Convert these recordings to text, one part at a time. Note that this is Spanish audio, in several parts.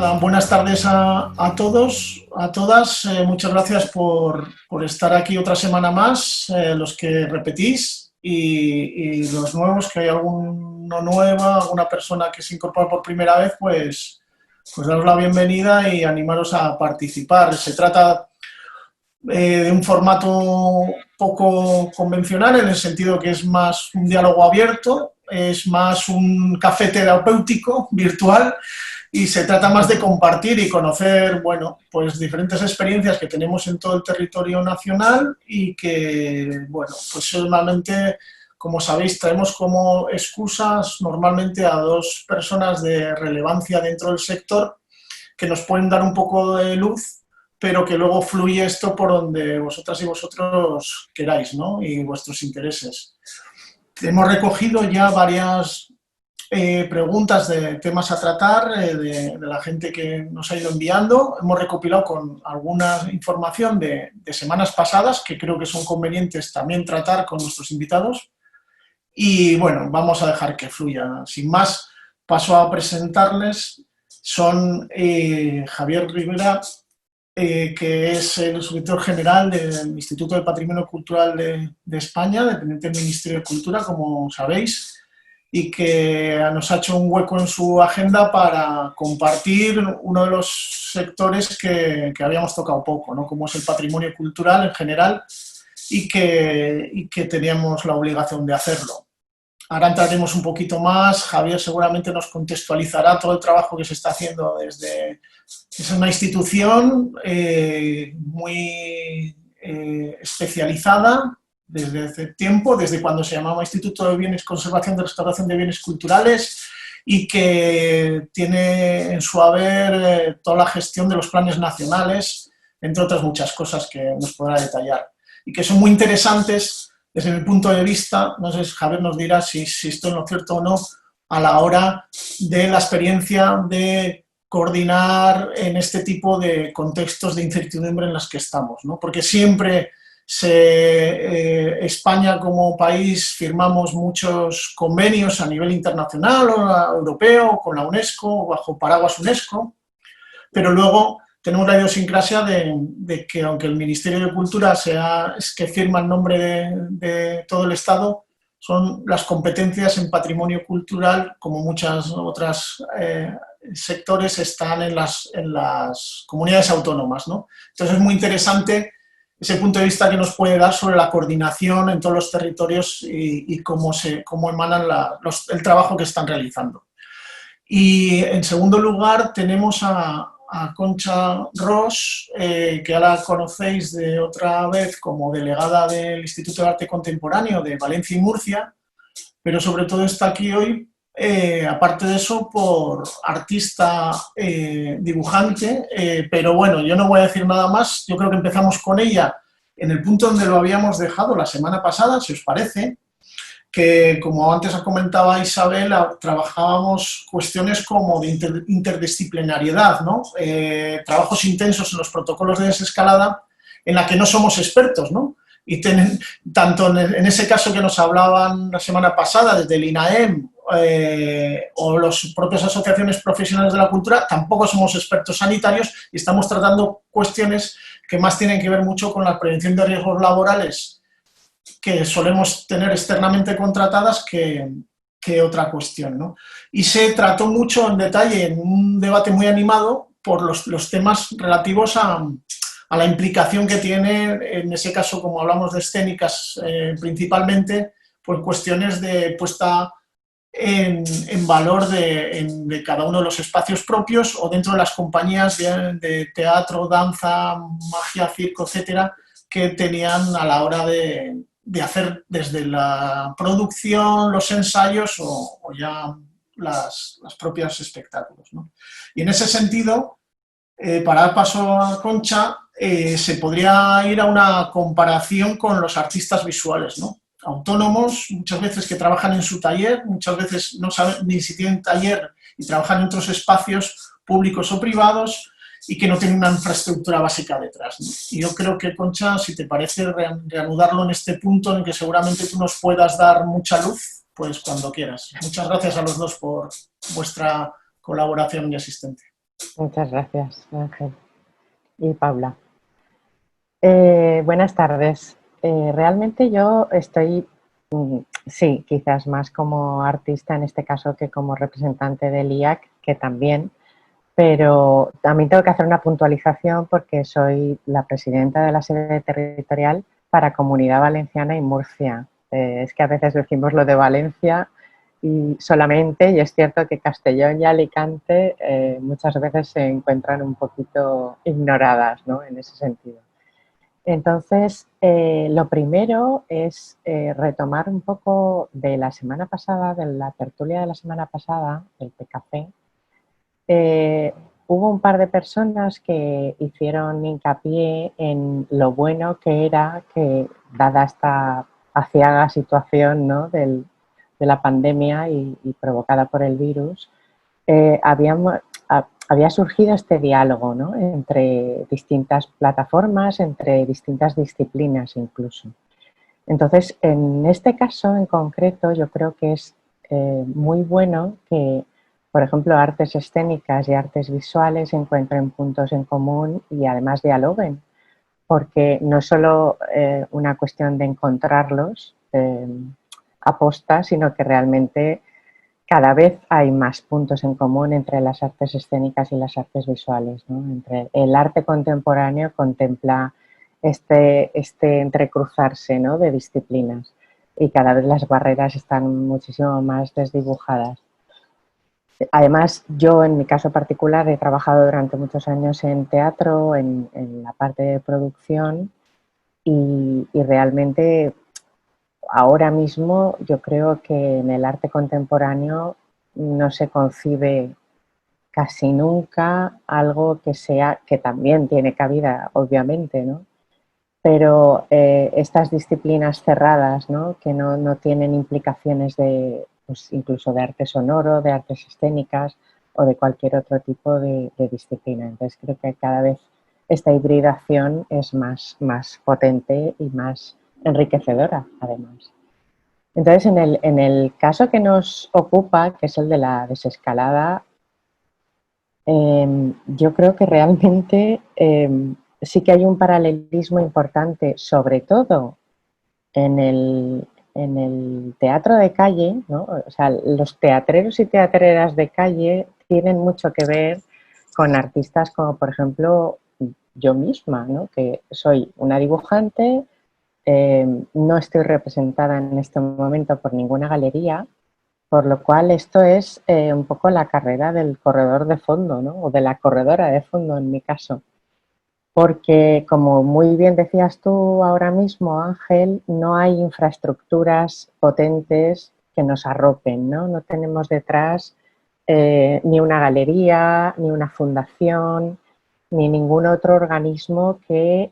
Nada, buenas tardes a todos, a todas. Muchas gracias por estar aquí otra semana más, los que repetís y los nuevos, que hay alguno nueva, alguna persona que se incorpora por primera vez, pues daros la bienvenida y animaros a participar. Se trata de un formato poco convencional, en el sentido que es más un diálogo abierto, es más un café terapéutico virtual, y se trata más de compartir y conocer, bueno, pues diferentes experiencias que tenemos en todo el territorio nacional y que, bueno, pues normalmente, como sabéis, traemos como excusas normalmente a dos personas de relevancia dentro del sector que nos pueden dar un poco de luz, pero que luego fluye esto por donde vosotras y vosotros queráis, ¿no? Y vuestros intereses. Hemos recogido ya varias preguntas de temas a tratar de la gente que nos ha ido enviando. Hemos recopilado con alguna información de semanas pasadas que creo que son convenientes también tratar con nuestros invitados. Y bueno, vamos a dejar que fluya. Sin más, paso a presentarles. Son Javier Rivera, que es el subdirector general del Instituto del Patrimonio Cultural de España, dependiente del Ministerio de Cultura, como sabéis, y que nos ha hecho un hueco en su agenda para compartir uno de los sectores que habíamos tocado poco, ¿no? Como es el patrimonio cultural en general, y que teníamos la obligación de hacerlo. Ahora entraremos un poquito más. Javier seguramente nos contextualizará todo el trabajo que se está haciendo desde... Es una institución muy especializada desde hace tiempo, desde cuando se llamaba Instituto de Bienes, Conservación y Restauración de Bienes Culturales, y que tiene en su haber toda la gestión de los planes nacionales, entre otras muchas cosas que nos podrá detallar, y que son muy interesantes desde mi punto de vista. No sé, Javier nos dirá si estoy en lo cierto o no, a la hora de la experiencia de coordinar en este tipo de contextos de incertidumbre en los que estamos, ¿no? Porque siempre España como país firmamos muchos convenios a nivel internacional o europeo, con la UNESCO, bajo paraguas UNESCO, pero luego tenemos la idiosincrasia de que, aunque el Ministerio de Cultura es que firma en nombre de todo el Estado, son las competencias en patrimonio cultural, como muchas otras sectores, están en las comunidades autónomas, ¿no? Entonces es muy interesante ese punto de vista que nos puede dar sobre la coordinación en todos los territorios y cómo emanan el trabajo que están realizando. Y en segundo lugar tenemos a Concha Ros, que ahora conocéis de otra vez como delegada del Instituto de Arte Contemporáneo de Valencia y Murcia, pero sobre todo está aquí hoy, aparte de eso, por artista, dibujante, pero bueno, yo no voy a decir nada más. Yo creo que empezamos con ella en el punto donde lo habíamos dejado la semana pasada, si os parece, que, como antes comentaba Isabel, trabajábamos cuestiones como de interdisciplinariedad, ¿no? Trabajos intensos en los protocolos de desescalada en la que no somos expertos, ¿no? Y tanto en ese caso que nos hablaban la semana pasada desde el INAEM o las propias asociaciones profesionales de la cultura, tampoco somos expertos sanitarios y estamos tratando cuestiones que más tienen que ver mucho con la prevención de riesgos laborales que solemos tener externamente contratadas que otra cuestión, ¿no? Y se trató mucho en detalle en un debate muy animado por los temas relativos a la implicación que tiene, en ese caso, como hablamos de escénicas, principalmente, pues cuestiones de puesta en valor de cada uno de los espacios propios o dentro de las compañías de teatro, danza, magia, circo, etcétera, que tenían a la hora de hacer desde la producción, los ensayos o ya las propios espectáculos, ¿no? Y en ese sentido, para dar paso a Concha, se podría ir a una comparación con los artistas visuales, ¿no? Autónomos, muchas veces que trabajan en su taller, muchas veces no saben ni si tienen taller y trabajan en otros espacios públicos o privados y que no tienen una infraestructura básica detrás, ¿no? Y yo creo que, Concha, si te parece reanudarlo en este punto en el que seguramente tú nos puedas dar mucha luz, pues cuando quieras. Muchas gracias a los dos por vuestra colaboración y asistencia. Muchas gracias, Ángel y Paula. Buenas tardes. Realmente yo estoy, sí, quizás más como artista en este caso que como representante del IAC, que también, pero también tengo que hacer una puntualización porque soy la presidenta de la sede territorial para Comunidad Valenciana y Murcia. Es que a veces decimos lo de Valencia y solamente, y es cierto que Castellón y Alicante muchas veces se encuentran un poquito ignoradas, ¿no? En ese sentido. Entonces, lo primero es retomar un poco de la semana pasada, de la tertulia de la semana pasada, del PCAFé. Hubo un par de personas que hicieron hincapié en lo bueno que era que, dada esta aciaga situación, ¿no?, de la pandemia y provocada por el virus, había surgido este diálogo, ¿no?, entre distintas plataformas, entre distintas disciplinas incluso. Entonces, en este caso en concreto, yo creo que es muy bueno que, por ejemplo, artes escénicas y artes visuales encuentren puntos en común y además dialoguen, porque no es solo una cuestión de encontrarlos aposta, sino que realmente cada vez hay más puntos en común entre las artes escénicas y las artes visuales, ¿no? Entre el arte contemporáneo contempla este entrecruzarse, ¿no?, de disciplinas, y cada vez las barreras están muchísimo más desdibujadas. Además, yo en mi caso particular he trabajado durante muchos años en teatro, en la parte de producción y realmente ahora mismo yo creo que en el arte contemporáneo no se concibe casi nunca algo que sea, que también tiene cabida, obviamente, ¿no? Pero estas disciplinas cerradas, ¿no?, que no tienen implicaciones de, pues, incluso de arte sonoro, de artes escénicas o de cualquier otro tipo de disciplina. Entonces creo que cada vez esta hibridación es más potente y más enriquecedora, además. Entonces, en el caso que nos ocupa, que es el de la desescalada, yo creo que realmente sí que hay un paralelismo importante, sobre todo en en el teatro de calle, ¿no? O sea, los teatreros y teatreras de calle tienen mucho que ver con artistas como, por ejemplo, yo misma, ¿no?, que soy una dibujante, no estoy representada en este momento por ninguna galería, por lo cual esto es un poco la carrera del corredor de fondo, ¿no?, o de la corredora de fondo en mi caso. Porque, como muy bien decías tú ahora mismo, Ángel, no hay infraestructuras potentes que nos arropen, ¿no? No tenemos detrás ni una galería, ni una fundación, ni ningún otro organismo que,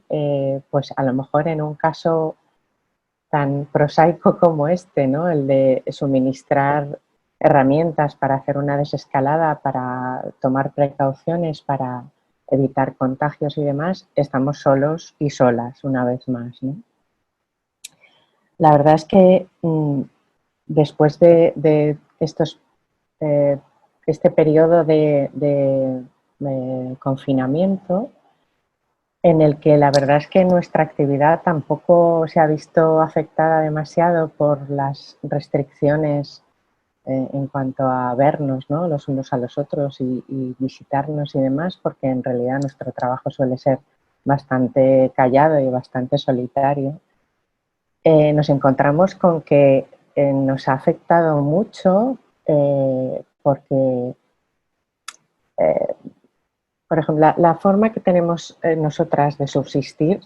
pues a lo mejor en un caso tan prosaico como este, ¿no?, el de suministrar herramientas para hacer una desescalada, para tomar precauciones, para evitar contagios y demás, estamos solos y solas una vez más, ¿no? La verdad es que después de estos, eh, este periodo de confinamiento, en el que la verdad es que nuestra actividad tampoco se ha visto afectada demasiado por las restricciones en cuanto a vernos, ¿no?, los unos a los otros y visitarnos y demás, porque en realidad nuestro trabajo suele ser bastante callado y bastante solitario. Nos encontramos con que nos ha afectado mucho porque eh, por ejemplo, la forma que tenemos nosotras de subsistir,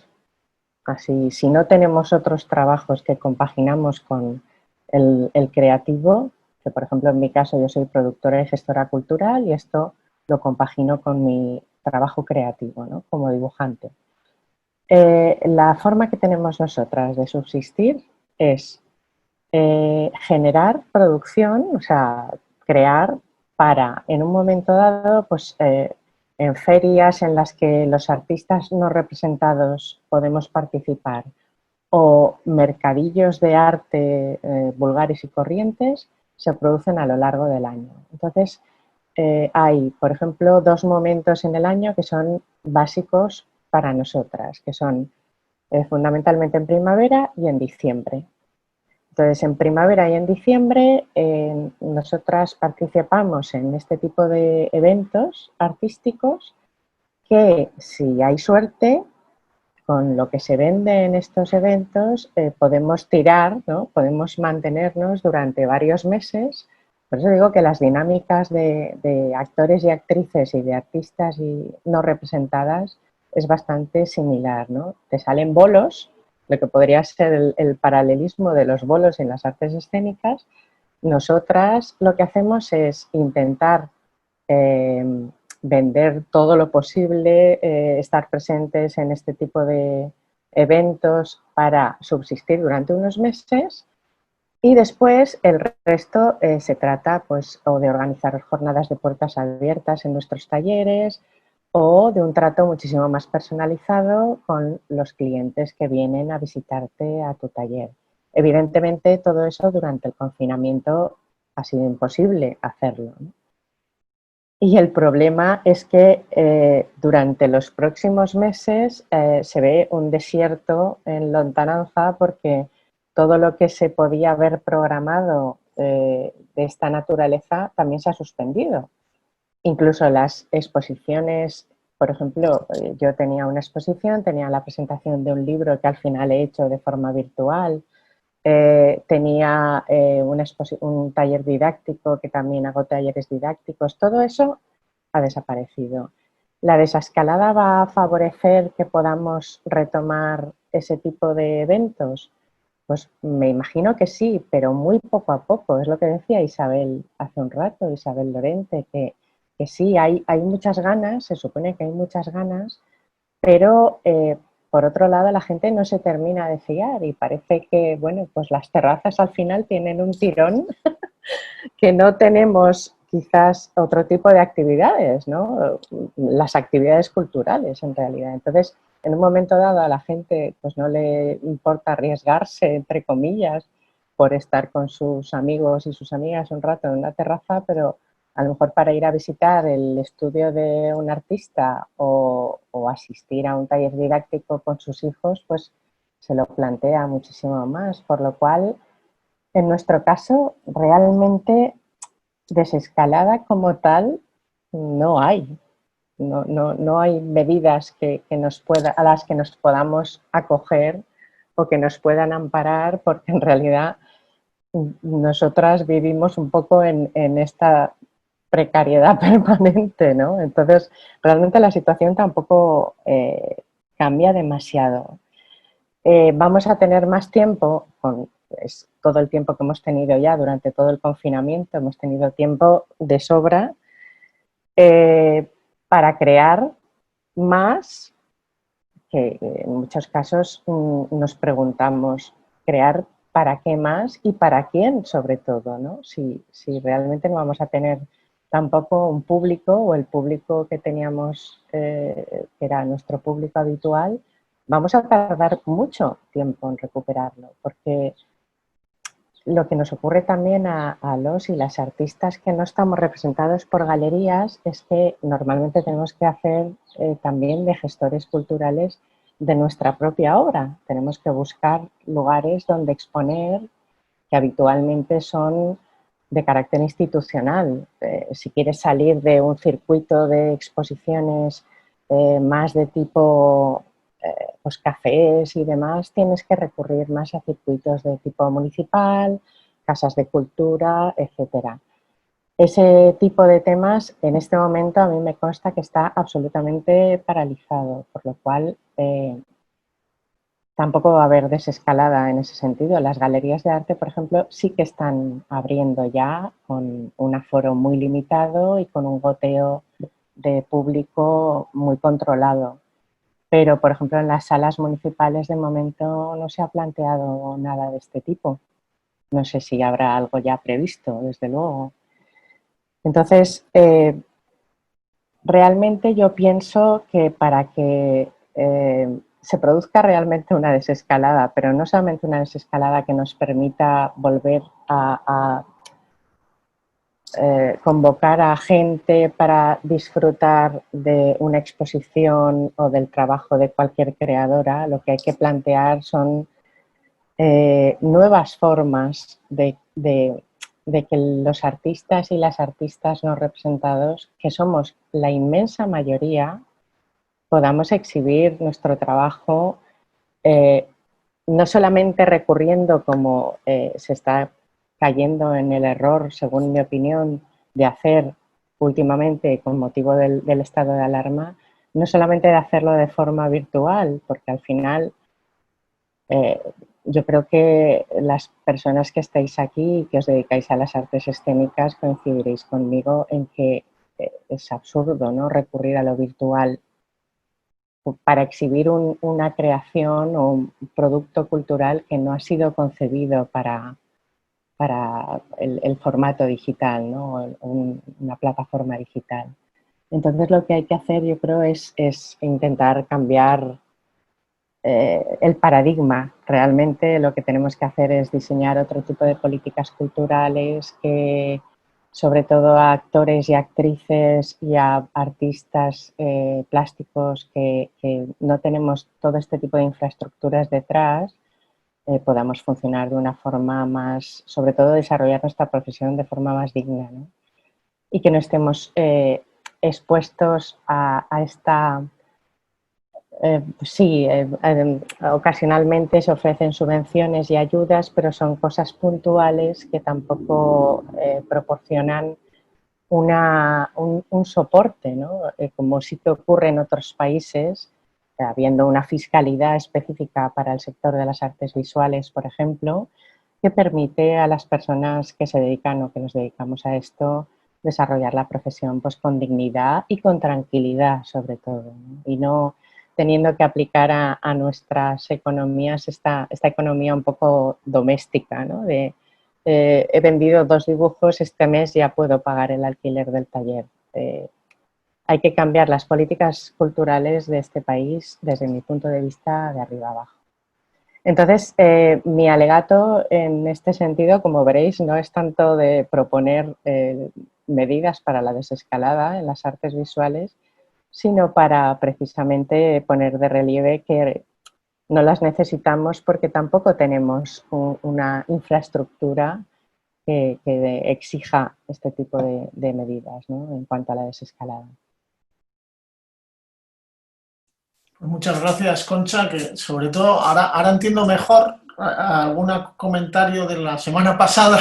así, si no tenemos otros trabajos que compaginamos con el creativo, que por ejemplo en mi caso yo soy productora y gestora cultural y esto lo compagino con mi trabajo creativo, ¿no?, como dibujante. La forma que tenemos nosotras de subsistir es generar producción, o sea, crear para, en un momento dado, pues en ferias en las que los artistas no representados podemos participar o mercadillos de arte vulgares y corrientes se producen a lo largo del año. Entonces, hay, por ejemplo, dos momentos en el año que son básicos para nosotras, que son fundamentalmente en primavera y en diciembre. Entonces, en primavera y en diciembre nosotras participamos en este tipo de eventos artísticos que, si hay suerte, con lo que se vende en estos eventos podemos tirar, ¿no? Podemos mantenernos durante varios meses. Por eso digo que las dinámicas de actores y actrices y de artistas y no representadas es bastante similar, ¿no? Te salen bolos, lo que podría ser el paralelismo de los bolos en las artes escénicas. Nosotras lo que hacemos es intentar vender todo lo posible, estar presentes en este tipo de eventos para subsistir durante unos meses, y después el resto se trata pues o de organizar jornadas de puertas abiertas en nuestros talleres o de un trato muchísimo más personalizado con los clientes que vienen a visitarte a tu taller. Evidentemente todo eso durante el confinamiento ha sido imposible hacerlo, ¿no? Y el problema es que durante los próximos meses se ve un desierto en lontananza, porque todo lo que se podía haber programado de esta naturaleza también se ha suspendido. Incluso las exposiciones, por ejemplo, yo tenía una exposición, tenía la presentación de un libro que al final he hecho de forma virtual. Tenía un taller didáctico, que también hago talleres didácticos. Todo eso ha desaparecido. ¿La desescalada va a favorecer que podamos retomar ese tipo de eventos? Pues me imagino que sí, pero muy poco a poco. Es lo que decía Isabel hace un rato, Isabel Lorente, que sí, hay muchas ganas, se supone que hay muchas ganas, pero por otro lado la gente no se termina de fiar y parece que, bueno, pues las terrazas al final tienen un tirón que no tenemos quizás otro tipo de actividades, ¿no? Las actividades culturales en realidad. Entonces, en un momento dado a la gente pues no le importa arriesgarse, entre comillas, por estar con sus amigos y sus amigas un rato en una terraza, pero a lo mejor para ir a visitar el estudio de un artista o asistir a un taller didáctico con sus hijos, pues se lo plantea muchísimo más, por lo cual en nuestro caso realmente desescalada como tal no hay. No hay medidas a las que nos podamos acoger o que nos puedan amparar, porque en realidad nosotras vivimos un poco en esta precariedad permanente, ¿no? Entonces, realmente la situación tampoco cambia demasiado. Vamos a tener más tiempo, es todo el tiempo que hemos tenido ya durante todo el confinamiento, hemos tenido tiempo de sobra para crear más, que en muchos casos nos preguntamos, ¿crear para qué más y para quién sobre todo, ¿no? Si realmente no vamos a tener tampoco un público, o el público que teníamos, que era nuestro público habitual, vamos a tardar mucho tiempo en recuperarlo, porque lo que nos ocurre también a los y las artistas que no estamos representados por galerías es que normalmente tenemos que hacer también de gestores culturales de nuestra propia obra. Tenemos que buscar lugares donde exponer, que habitualmente son de carácter institucional. Si quieres salir de un circuito de exposiciones más de tipo pues cafés y demás, tienes que recurrir más a circuitos de tipo municipal, casas de cultura, etcétera. Ese tipo de temas en este momento a mí me consta que está absolutamente paralizado, por lo cual tampoco va a haber desescalada en ese sentido. Las galerías de arte, por ejemplo, sí que están abriendo ya con un aforo muy limitado y con un goteo de público muy controlado. Pero, por ejemplo, en las salas municipales de momento no se ha planteado nada de este tipo. No sé si habrá algo ya previsto, desde luego. Entonces, realmente yo pienso que para que se produzca realmente una desescalada, pero no solamente una desescalada que nos permita volver a convocar a gente para disfrutar de una exposición o del trabajo de cualquier creadora, lo que hay que plantear son nuevas formas de que los artistas y las artistas no representados, que somos la inmensa mayoría, podamos exhibir nuestro trabajo no solamente recurriendo, como se está cayendo en el error, según mi opinión, de hacer últimamente con motivo del estado de alarma, no solamente de hacerlo de forma virtual, porque al final yo creo que las personas que estáis aquí y que os dedicáis a las artes escénicas coincidiréis conmigo en que es absurdo, ¿no?, recurrir a lo virtual para exhibir una creación o un producto cultural que no ha sido concebido para el formato digital, ¿no?, una plataforma digital. Entonces lo que hay que hacer, yo creo, es intentar cambiar el paradigma. Realmente lo que tenemos que hacer es diseñar otro tipo de políticas culturales que, sobre todo a actores y actrices y a artistas plásticos que no tenemos todo este tipo de infraestructuras detrás, podamos funcionar de una forma más, sobre todo desarrollar nuestra profesión de forma más digna, ¿no? Y que no estemos expuestos a esta... sí, ocasionalmente se ofrecen subvenciones y ayudas, pero son cosas puntuales que tampoco proporcionan un soporte, ¿no? Como sí que ocurre en otros países, habiendo una fiscalidad específica para el sector de las artes visuales, por ejemplo, que permite a las personas que se dedican o que nos dedicamos a esto desarrollar la profesión pues con dignidad y con tranquilidad, sobre todo, ¿no? Y no teniendo que aplicar a nuestras economías esta economía un poco doméstica, ¿no? He vendido 2 dibujos, este mes ya puedo pagar el alquiler del taller. Hay que cambiar las políticas culturales de este país desde mi punto de vista de arriba abajo. Entonces, mi alegato en este sentido, como veréis, no es tanto de proponer medidas para la desescalada en las artes visuales, sino para precisamente poner de relieve que no las necesitamos porque tampoco tenemos una infraestructura que exija este tipo de medidas, ¿no?, en cuanto a la desescalada. Pues muchas gracias, Concha, que sobre todo ahora entiendo mejor algún comentario de la semana pasada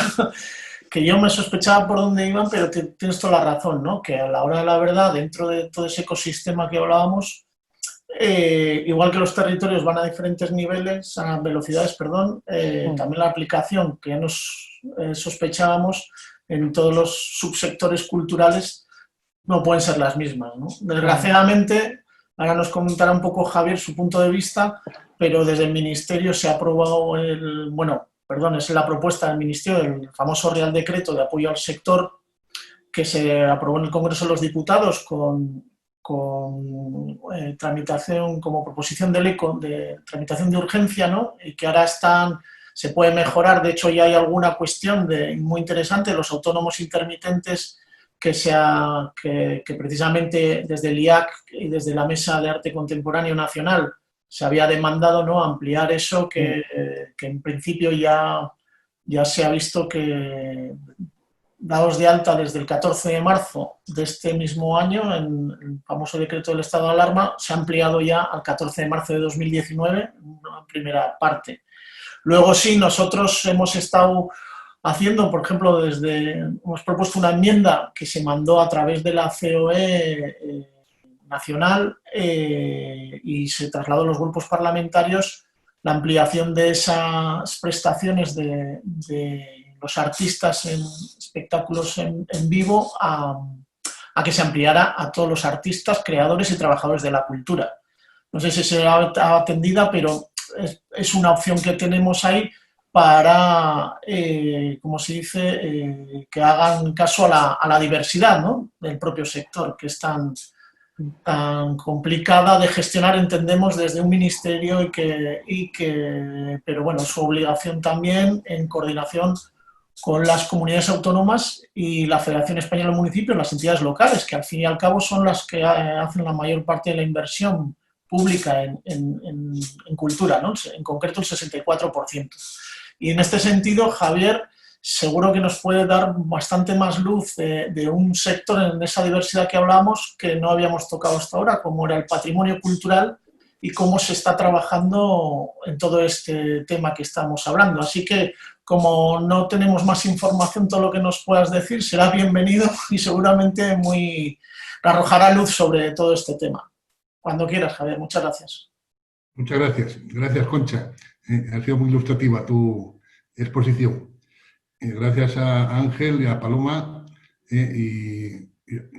que yo me sospechaba por dónde iban, pero tienes toda la razón, ¿no? Que a la hora de la verdad, dentro de todo ese ecosistema que hablábamos, igual que los territorios van a diferentes niveles, a velocidades, perdón, también la aplicación que ya nos sospechábamos en todos los subsectores culturales no pueden ser las mismas, ¿no? Desgraciadamente, ahora nos comentará un poco Javier su punto de vista, pero desde el Ministerio se ha aprobado es la propuesta del Ministerio del famoso Real Decreto de apoyo al sector que se aprobó en el Congreso de los Diputados con tramitación como proposición de ley de tramitación de urgencia, ¿no? Y que ahora se puede mejorar. De hecho, ya hay alguna cuestión muy interesante, los autónomos intermitentes, que precisamente desde el IAC y desde la Mesa de Arte Contemporáneo Nacional se había demandado, ¿no?, ampliar eso, que en principio ya se ha visto que, dados de alta desde el 14 de marzo de este mismo año, en el famoso decreto del estado de alarma, se ha ampliado ya al 14 de marzo de 2019, una primera parte. Luego sí, nosotros hemos estado haciendo, por ejemplo, hemos propuesto una enmienda que se mandó a través de la COE nacional y se trasladó a los grupos parlamentarios la ampliación de esas prestaciones de los artistas en espectáculos en vivo a que se ampliara a todos los artistas, creadores y trabajadores de la cultura. No sé si será atendida, pero es una opción que tenemos ahí para, como se dice, que hagan caso a la diversidad, ¿no?, del propio sector, que es tan complicada de gestionar, entendemos, desde un ministerio pero bueno, su obligación también en coordinación con las comunidades autónomas y la Federación Española de Municipios, las entidades locales, que al fin y al cabo son las que hacen la mayor parte de la inversión pública en cultura, ¿no? En concreto el 64%. Y en este sentido, Javier seguro que nos puede dar bastante más luz de un sector en esa diversidad que hablamos que no habíamos tocado hasta ahora, como era el patrimonio cultural y cómo se está trabajando en todo este tema que estamos hablando. Así que, como no tenemos más información, todo lo que nos puedas decir será bienvenido y seguramente arrojará luz sobre todo este tema. Cuando quieras, Javier. Muchas gracias. Muchas gracias. Gracias, Concha. Ha sido muy ilustrativa tu exposición. Gracias a Ángel y a Paloma. Y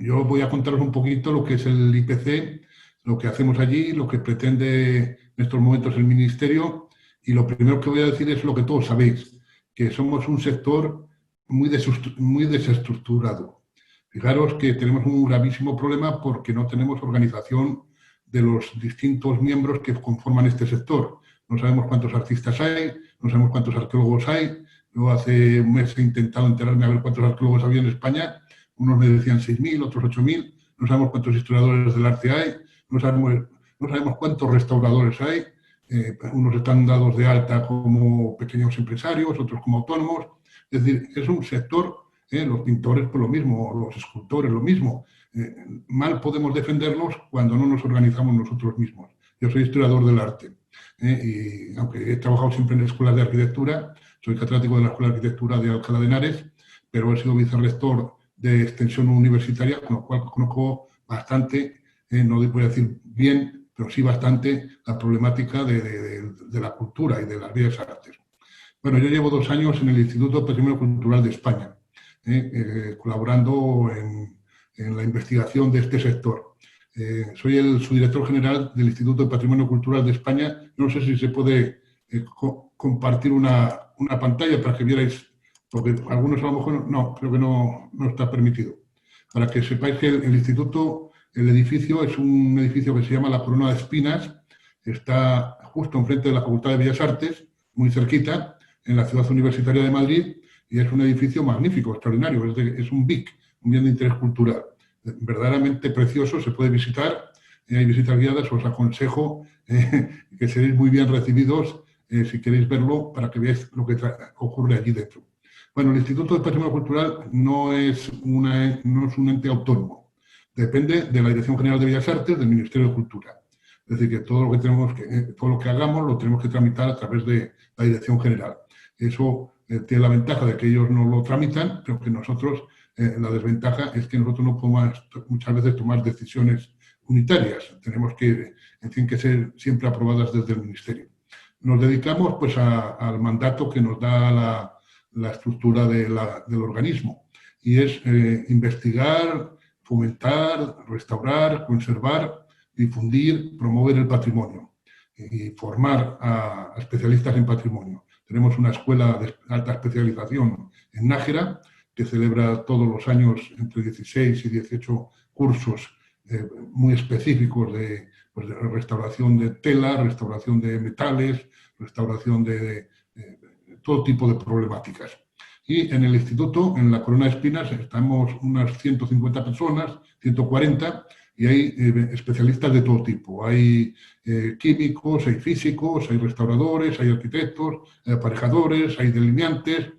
yo voy a contaros un poquito lo que es el IPC, lo que hacemos allí, lo que pretende en estos momentos el Ministerio. Y lo primero que voy a decir es lo que todos sabéis, que somos un sector muy desestructurado. Fijaros que tenemos un gravísimo problema porque no tenemos organización de los distintos miembros que conforman este sector. No sabemos cuántos artistas hay, no sabemos cuántos arqueólogos hay. Yo hace un mes he intentado enterarme a ver cuántos arqueólogos había en España. Unos me decían 6.000, otros 8.000. No sabemos cuántos historiadores del arte hay. No sabemos cuántos restauradores hay. Unos están dados de alta como pequeños empresarios, otros como autónomos. Es decir, es un sector, los pintores pues lo mismo, los escultores lo mismo. Mal podemos defendernos cuando no nos organizamos nosotros mismos. Yo soy historiador del arte y aunque he trabajado siempre en escuelas de arquitectura, soy catedrático de la Escuela de Arquitectura de Alcalá de Henares, pero he sido vicerrector de extensión universitaria, con lo cual conozco bastante, no voy a decir bien, pero sí bastante la problemática de la cultura y de las bellas artes. Bueno, yo llevo 2 años en el Instituto de Patrimonio Cultural de España, colaborando en la investigación de este sector. Soy el subdirector general del Instituto de Patrimonio Cultural de España. No sé si se puede compartir una pantalla para que vierais, porque algunos a lo mejor no, creo que no está permitido. Para que sepáis que el instituto, el edificio, es un edificio que se llama La Corona de Espinas, está justo enfrente de la Facultad de Bellas Artes, muy cerquita, en la ciudad universitaria de Madrid, y es un edificio magnífico, extraordinario, es un BIC, un bien de interés cultural, verdaderamente precioso, se puede visitar, hay visitas guiadas, os aconsejo que seréis muy bien recibidos si queréis verlo para que veáis lo que ocurre allí dentro. Bueno, el Instituto de Patrimonio Cultural no es un ente autónomo, depende de la Dirección General de Bellas Artes del Ministerio de Cultura. Es decir, que todo lo que hagamos lo tenemos que tramitar a través de la Dirección General. Eso tiene la ventaja de que ellos no lo tramitan, pero que nosotros, la desventaja es que nosotros no podemos muchas veces tomar decisiones unitarias. Tenemos que, en fin, que ser siempre aprobadas desde el Ministerio. Nos dedicamos pues al mandato que nos da la estructura del organismo, y es investigar, fomentar, restaurar, conservar, difundir, promover el patrimonio y formar a especialistas en patrimonio. Tenemos una escuela de alta especialización en Nájera que celebra todos los años entre 16 y 18 cursos muy específicos de restauración de tela, restauración de metales, restauración de todo tipo de problemáticas. Y en el instituto, en la Corona de Espinas, estamos unas 150 personas, 140, y hay especialistas de todo tipo. Hay químicos, hay físicos, hay restauradores, hay arquitectos, hay aparejadores, hay delineantes,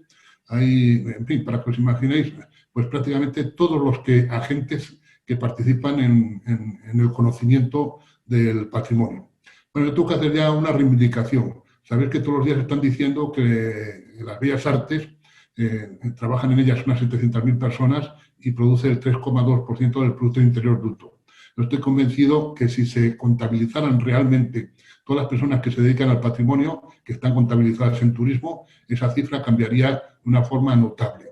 hay, en fin, para que os imaginéis, pues prácticamente todos los agentes que participan en el conocimiento del patrimonio. Bueno, yo tengo que hacer ya una reivindicación. Sabéis que todos los días están diciendo que las bellas artes trabajan en ellas unas 700.000 personas y produce el 3,2% del Producto Interior Bruto. Yo estoy convencido que si se contabilizaran realmente todas las personas que se dedican al patrimonio, que están contabilizadas en turismo, esa cifra cambiaría de una forma notable,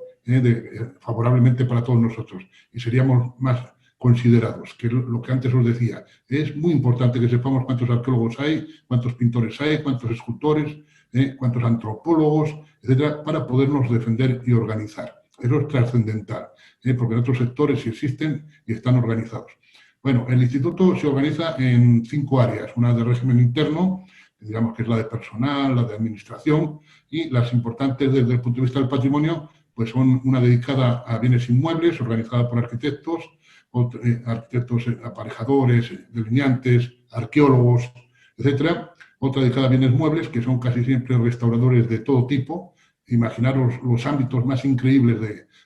favorablemente para todos nosotros, y seríamos más considerados, que lo que antes os decía. Es muy importante que sepamos cuántos arqueólogos hay, cuántos pintores hay, cuántos escultores, cuántos antropólogos, etcétera, para podernos defender y organizar. Eso es trascendental, porque en otros sectores sí existen y están organizados. Bueno, el instituto se organiza en 5 áreas, una de régimen interno, digamos que es la de personal, la de administración, y las importantes desde el punto de vista del patrimonio, pues son una dedicada a bienes inmuebles, organizada por arquitectos, arquitectos aparejadores, delineantes, arqueólogos, etcétera. Otra dedicada a bienes muebles, que son casi siempre restauradores de todo tipo. Imaginaros los ámbitos más increíbles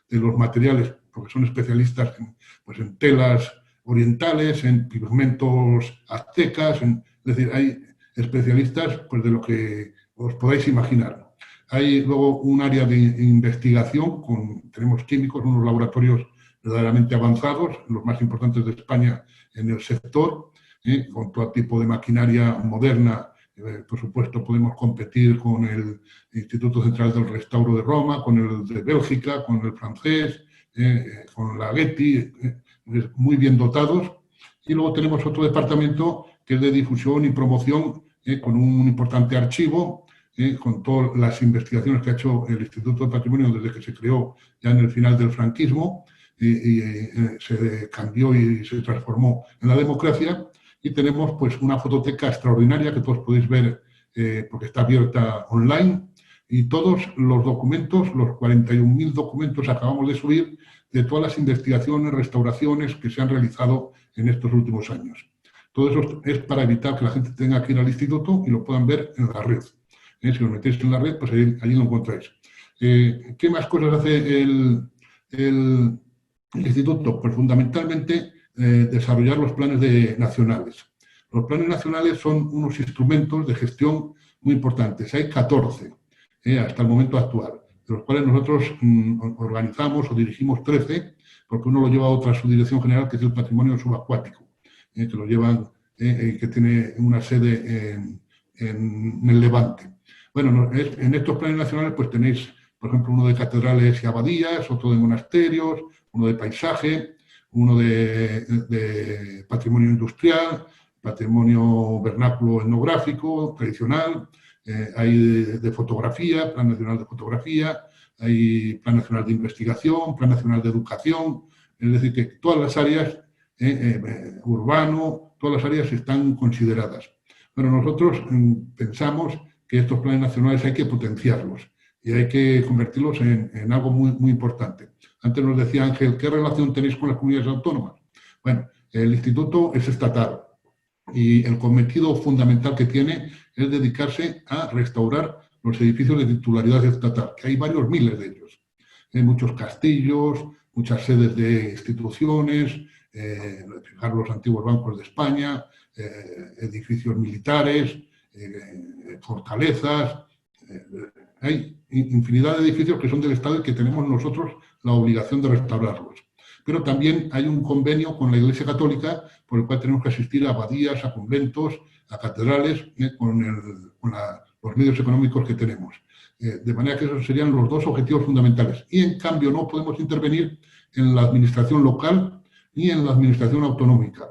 de los materiales, porque son especialistas pues en telas orientales, en pigmentos aztecas, es decir, hay especialistas pues, de lo que os podáis imaginar. Hay luego un área de investigación, tenemos químicos, unos laboratorios verdaderamente avanzados, los más importantes de España en el sector, con todo tipo de maquinaria moderna. Por supuesto, podemos competir con el Instituto Central del Restauro de Roma, con el de Bélgica, con el francés, con la Getty, muy bien dotados. Y luego tenemos otro departamento que es de difusión y promoción, con un importante archivo, con todas las investigaciones que ha hecho el Instituto de Patrimonio desde que se creó ya en el final del franquismo y se cambió y se transformó en la democracia. Y tenemos pues una fototeca extraordinaria que todos podéis ver porque está abierta online, y todos los documentos, los 41.000 documentos acabamos de subir de todas las investigaciones, restauraciones que se han realizado en estos últimos años. Todo eso es para evitar que la gente tenga que ir al instituto y lo puedan ver en la red. Si lo metéis en la red, pues allí lo encontráis. ¿Qué más cosas hace el instituto? Pues fundamentalmente desarrollar los planes nacionales. Los planes nacionales son unos instrumentos de gestión muy importantes. Hay 14 hasta el momento actual, de los cuales nosotros organizamos o dirigimos 13, porque uno lo lleva a otra subdirección general, que es el patrimonio subacuático, que lo llevan, que tiene una sede en el Levante. Bueno, en estos planes nacionales pues tenéis, por ejemplo, uno de catedrales y abadías, otro de monasterios, uno de paisaje, uno de patrimonio industrial, patrimonio vernáculo etnográfico, tradicional, hay de fotografía, Plan Nacional de Fotografía, hay Plan Nacional de Investigación, Plan Nacional de Educación, es decir, que todas las áreas, urbano, todas las áreas están consideradas. Pero nosotros pensamos que estos planes nacionales hay que potenciarlos y hay que convertirlos en algo muy, muy importante. Antes nos decía Ángel, ¿qué relación tenéis con las comunidades autónomas? Bueno, el instituto es estatal y el cometido fundamental que tiene es dedicarse a restaurar los edificios de titularidad estatal, que hay varios miles de ellos. Hay muchos castillos, muchas sedes de instituciones, los antiguos bancos de España, edificios militares, fortalezas. Hay infinidad de edificios que son del Estado y que tenemos nosotros la obligación de restaurarlos. Pero también hay un convenio con la Iglesia Católica por el cual tenemos que asistir a abadías, a conventos, a catedrales, con los medios económicos que tenemos. De manera que esos serían los dos objetivos fundamentales. Y en cambio no podemos intervenir en la administración local ni en la administración autonómica.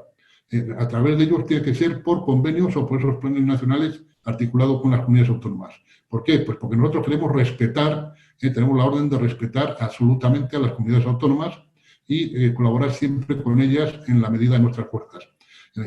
A través de ellos tiene que ser por convenios o por esos planes nacionales articulados con las comunidades autónomas. ¿Por qué? Pues porque nosotros queremos respetar, tenemos la orden de respetar absolutamente a las comunidades autónomas y colaborar siempre con ellas en la medida de nuestras fuerzas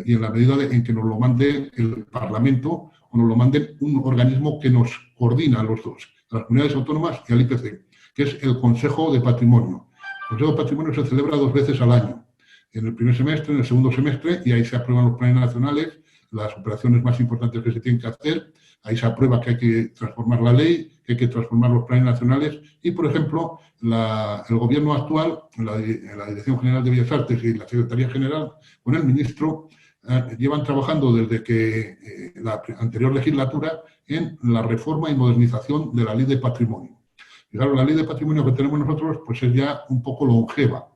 y en la medida en que nos lo mande el Parlamento o nos lo mande un organismo que nos coordina a los dos, a las comunidades autónomas y al IPC, que es el Consejo de Patrimonio. El Consejo de Patrimonio se celebra 2 veces al año, en el primer semestre, en el segundo semestre, y ahí se aprueban los planes nacionales, las operaciones más importantes que se tienen que hacer. Ahí se aprueba que hay que transformar la ley, que hay que transformar los planes nacionales y, por ejemplo, el gobierno actual, en la Dirección General de Bellas Artes y la Secretaría General, con el ministro, llevan trabajando desde que la anterior legislatura en la reforma y modernización de la Ley de Patrimonio. Y claro, la Ley de Patrimonio que tenemos nosotros pues es ya un poco longeva.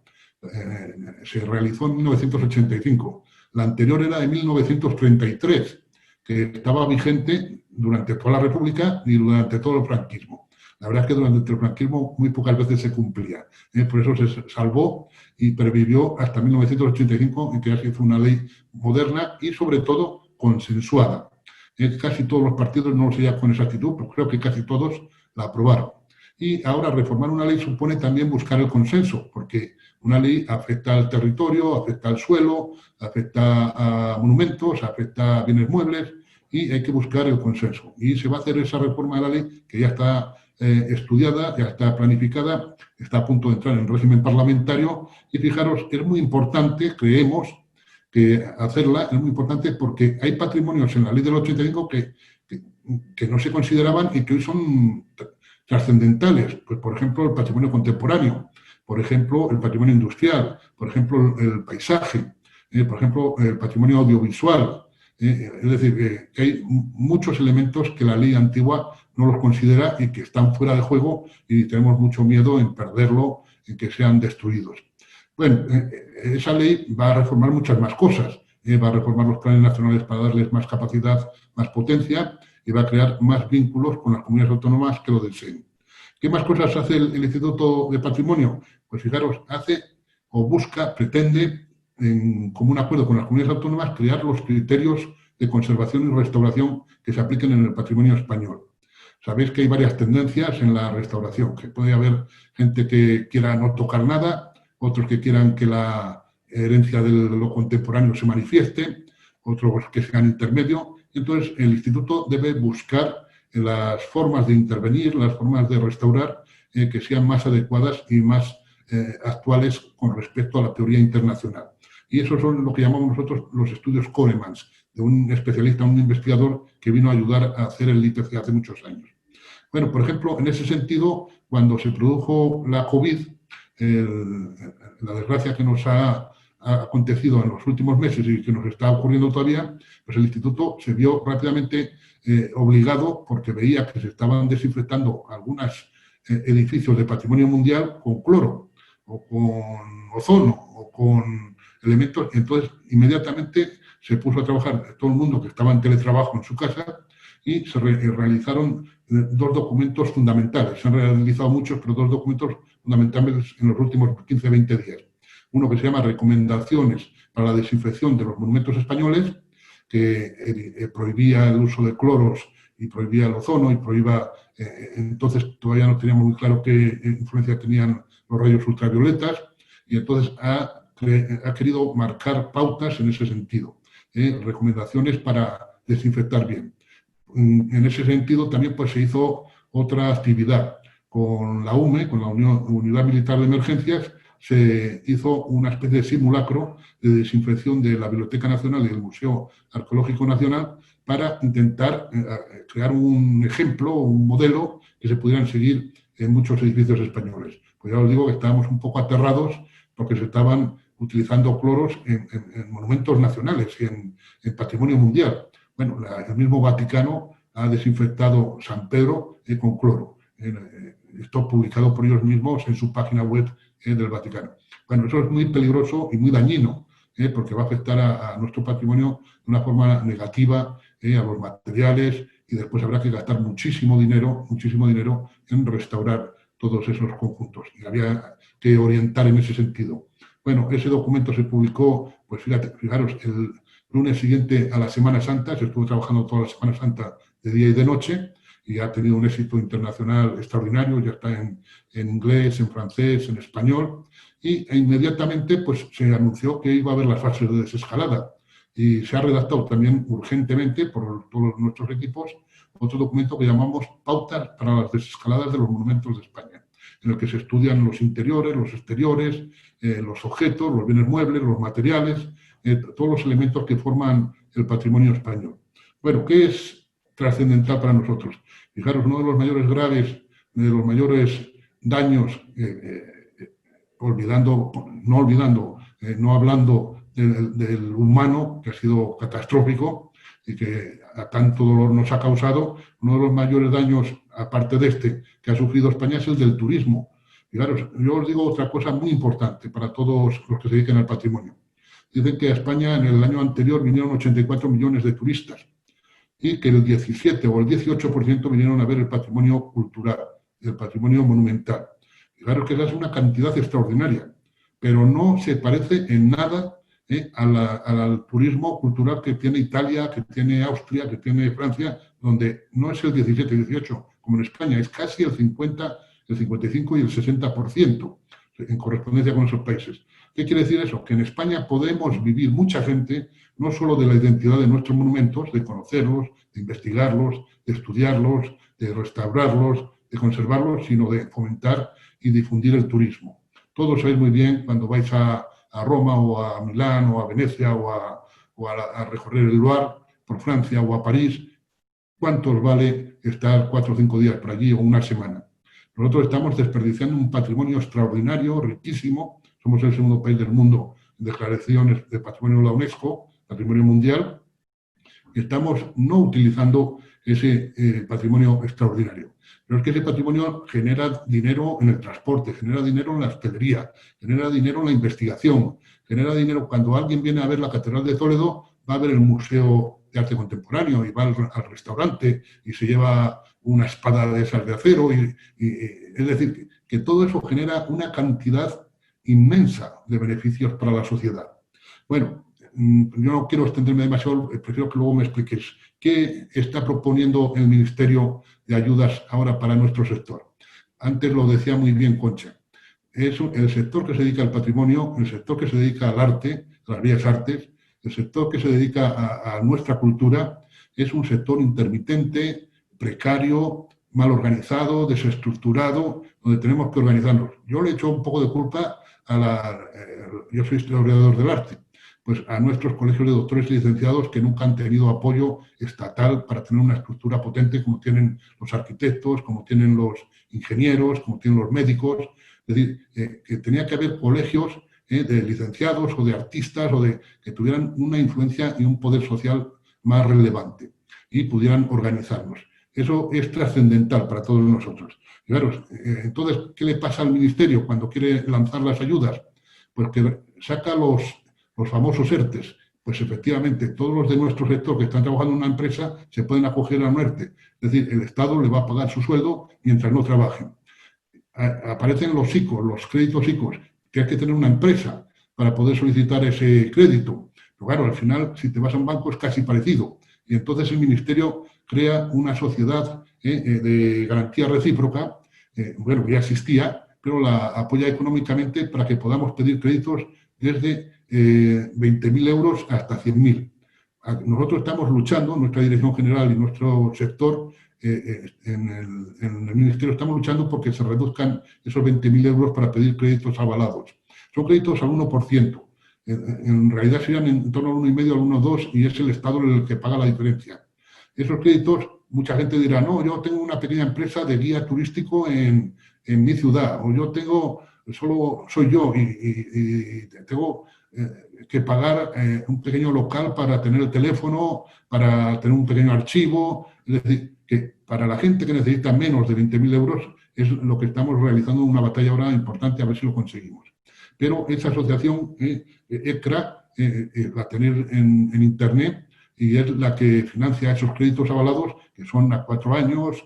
Se realizó en 1985. La anterior era de 1933, que estaba vigente durante toda la República y durante todo el franquismo. La verdad es que durante el franquismo muy pocas veces se cumplía. Por eso se salvó y pervivió hasta 1985, en que ya se hizo una ley moderna y, sobre todo, consensuada. Casi todos los partidos no lo seguían con esa actitud, pero creo que casi todos la aprobaron. Y ahora reformar una ley supone también buscar el consenso, porque una ley afecta al territorio, afecta al suelo, afecta a monumentos, afecta a bienes muebles, y hay que buscar el consenso. Y se va a hacer esa reforma de la ley que ya está estudiada, ya está planificada, está a punto de entrar en régimen parlamentario y fijaros, es muy importante, creemos, que hacerla es muy importante porque hay patrimonios en la ley del 85 que no se consideraban y que hoy son trascendentales. Pues, por ejemplo, el patrimonio contemporáneo, por ejemplo, el patrimonio industrial, por ejemplo, el paisaje, por ejemplo, el patrimonio audiovisual. Es decir, que hay muchos elementos que la ley antigua no los considera y que están fuera de juego y tenemos mucho miedo en perderlo, en que sean destruidos. Bueno, esa ley va a reformar muchas más cosas. Va a reformar los planes nacionales para darles más capacidad, más potencia y va a crear más vínculos con las comunidades autónomas que lo deseen. ¿Qué más cosas hace el Instituto de Patrimonio? Pues fijaros, hace o busca, pretende, en común acuerdo con las comunidades autónomas, crear los criterios de conservación y restauración que se apliquen en el patrimonio español. Sabéis que hay varias tendencias en la restauración, que puede haber gente que quiera no tocar nada, otros que quieran que la herencia de lo contemporáneo se manifieste, otros que sean intermedio. Entonces, el Instituto debe buscar las formas de intervenir, las formas de restaurar, que sean más adecuadas y más actuales con respecto a la teoría internacional. Y eso son lo que llamamos nosotros los estudios Coremans, de un especialista, un investigador que vino a ayudar a hacer el IPC hace muchos años. Bueno, por ejemplo, en ese sentido, cuando se produjo la COVID, la desgracia que nos ha acontecido en los últimos meses y que nos está ocurriendo todavía, pues el Instituto se vio rápidamente obligado, porque veía que se estaban desinfectando algunos edificios de patrimonio mundial con cloro, o con ozono, o con elementos. Entonces, inmediatamente se puso a trabajar todo el mundo que estaba en teletrabajo en su casa y se realizaron dos documentos fundamentales. Se han realizado muchos, pero dos documentos fundamentales en los últimos 15-20 días. Uno que se llama Recomendaciones para la desinfección de los monumentos españoles, que prohibía el uso de cloros y prohibía el ozono y prohibía, entonces todavía no teníamos muy claro qué influencia tenían los rayos ultravioletas, y entonces ha querido marcar pautas en ese sentido, recomendaciones para desinfectar bien. En ese sentido también pues, se hizo otra actividad. Con la UME, con la Unidad Militar de Emergencias, se hizo una especie de simulacro de desinfección de la Biblioteca Nacional y del Museo Arqueológico Nacional para intentar crear un ejemplo, un modelo que se pudieran seguir en muchos edificios españoles. Pues ya os digo que estábamos un poco aterrados porque se estaban utilizando cloros en monumentos nacionales y en patrimonio mundial. Bueno, el mismo Vaticano ha desinfectado San Pedro con cloro. Esto publicado por ellos mismos en su página web del Vaticano. Bueno, eso es muy peligroso y muy dañino, porque va a afectar a nuestro patrimonio de una forma negativa, a los materiales, y después habrá que gastar muchísimo dinero en restaurar todos esos conjuntos. Y había que orientar en ese sentido. Bueno, ese documento se publicó, pues fijaros, el lunes siguiente a la Semana Santa. Se estuvo trabajando toda la Semana Santa de día y de noche y ha tenido un éxito internacional extraordinario. Ya está en inglés, en francés, en español, y inmediatamente pues, se anunció que iba a haber las fases de desescalada, y se ha redactado también urgentemente por todos nuestros equipos otro documento que llamamos Pautas para las desescaladas de los monumentos de España, en el que se estudian los interiores, los exteriores, los objetos, los bienes muebles, los materiales, todos los elementos que forman el patrimonio español. Bueno, ¿qué es trascendental para nosotros? Fijaros, uno de los mayores graves, de los mayores daños, no hablando del humano, que ha sido catastrófico y que a tanto dolor nos ha causado, uno de los mayores daños, aparte de este, que ha sufrido España es el del turismo. Fijaros, yo os digo otra cosa muy importante para todos los que se dedican al patrimonio. Dicen que a España en el año anterior vinieron 84 millones de turistas y que el 17 o el 18% vinieron a ver el patrimonio cultural, el patrimonio monumental. Fijaros que esa es una cantidad extraordinaria, pero no se parece en nada al turismo cultural que tiene Italia, que tiene Austria, que tiene Francia, donde no es el 17-18 como en España, es casi el 50, el 55 y el 60% en correspondencia con esos países. ¿Qué quiere decir eso? Que en España podemos vivir mucha gente no solo de la identidad de nuestros monumentos, de conocerlos, de investigarlos, de estudiarlos, de restaurarlos, de conservarlos, sino de fomentar y difundir el turismo. Todos sabéis muy bien cuando vais a Roma o a Milán o a Venecia o a recorrer el Loire por Francia o a París, ¿cuánto os vale estar 4 o 5 días por allí o una semana? Nosotros estamos desperdiciando un patrimonio extraordinario, riquísimo. Somos el segundo país del mundo en declaraciones de patrimonio de la UNESCO, patrimonio mundial, y estamos no utilizando ese patrimonio extraordinario. Pero es que ese patrimonio genera dinero en el transporte, genera dinero en la hostelería, genera dinero en la investigación, genera dinero cuando alguien viene a ver la Catedral de Toledo, va a ver el Museo de Arte Contemporáneo y va al restaurante y se lleva una espada de esas de acero. Es decir, que todo eso genera una cantidad inmensa de beneficios para la sociedad. Bueno, yo no quiero extenderme demasiado, prefiero que luego me expliquéis qué está proponiendo el Ministerio de Ayudas ahora para nuestro sector. Antes lo decía muy bien Concha. Es el sector que se dedica al patrimonio, el sector que se dedica al arte, a las bellas artes, el sector que se dedica a nuestra cultura, es un sector intermitente, precario, mal organizado, desestructurado, donde tenemos que organizarnos. Yo le echo un poco de culpa yo soy historiador del arte, pues a nuestros colegios de doctores y licenciados que nunca han tenido apoyo estatal para tener una estructura potente como tienen los arquitectos, como tienen los ingenieros, como tienen los médicos. Es decir, que tenía que haber colegios de licenciados o de artistas o que tuvieran una influencia y un poder social más relevante y pudieran organizarnos. Eso es trascendental para todos nosotros. Y claro, entonces, ¿qué le pasa al Ministerio cuando quiere lanzar las ayudas? Pues que saca los famosos ERTES. Pues efectivamente, todos los de nuestro sector que están trabajando en una empresa se pueden acoger a un ERTE. Es decir, el Estado le va a pagar su sueldo mientras no trabajen. Aparecen los ICOs, los créditos ICOs, que hay que tener una empresa para poder solicitar ese crédito. Pero claro, al final, si te vas a un banco es casi parecido. Y entonces el Ministerio crea una sociedad de garantía recíproca, bueno, ya existía, pero la apoya económicamente para que podamos pedir créditos desde 20.000 euros hasta 100.000. Nosotros estamos luchando, nuestra Dirección General y nuestro sector, en el Ministerio estamos luchando porque se reduzcan esos 20.000 euros para pedir créditos avalados. Son créditos al 1%. En realidad serían en torno al 1,5, al 1,2 y es el Estado el que paga la diferencia. Esos créditos, mucha gente dirá, no, yo tengo una pequeña empresa de guía turístico en mi ciudad, o yo tengo, solo soy yo y tengo que pagar un pequeño local para tener el teléfono, para tener un pequeño archivo. Es decir, que para la gente que necesita menos de 20.000 euros es lo que estamos realizando una batalla ahora importante, a ver si lo conseguimos. Pero esa asociación, ECRA, la tenéis en Internet, y es la que financia esos créditos avalados, que son a 4 años,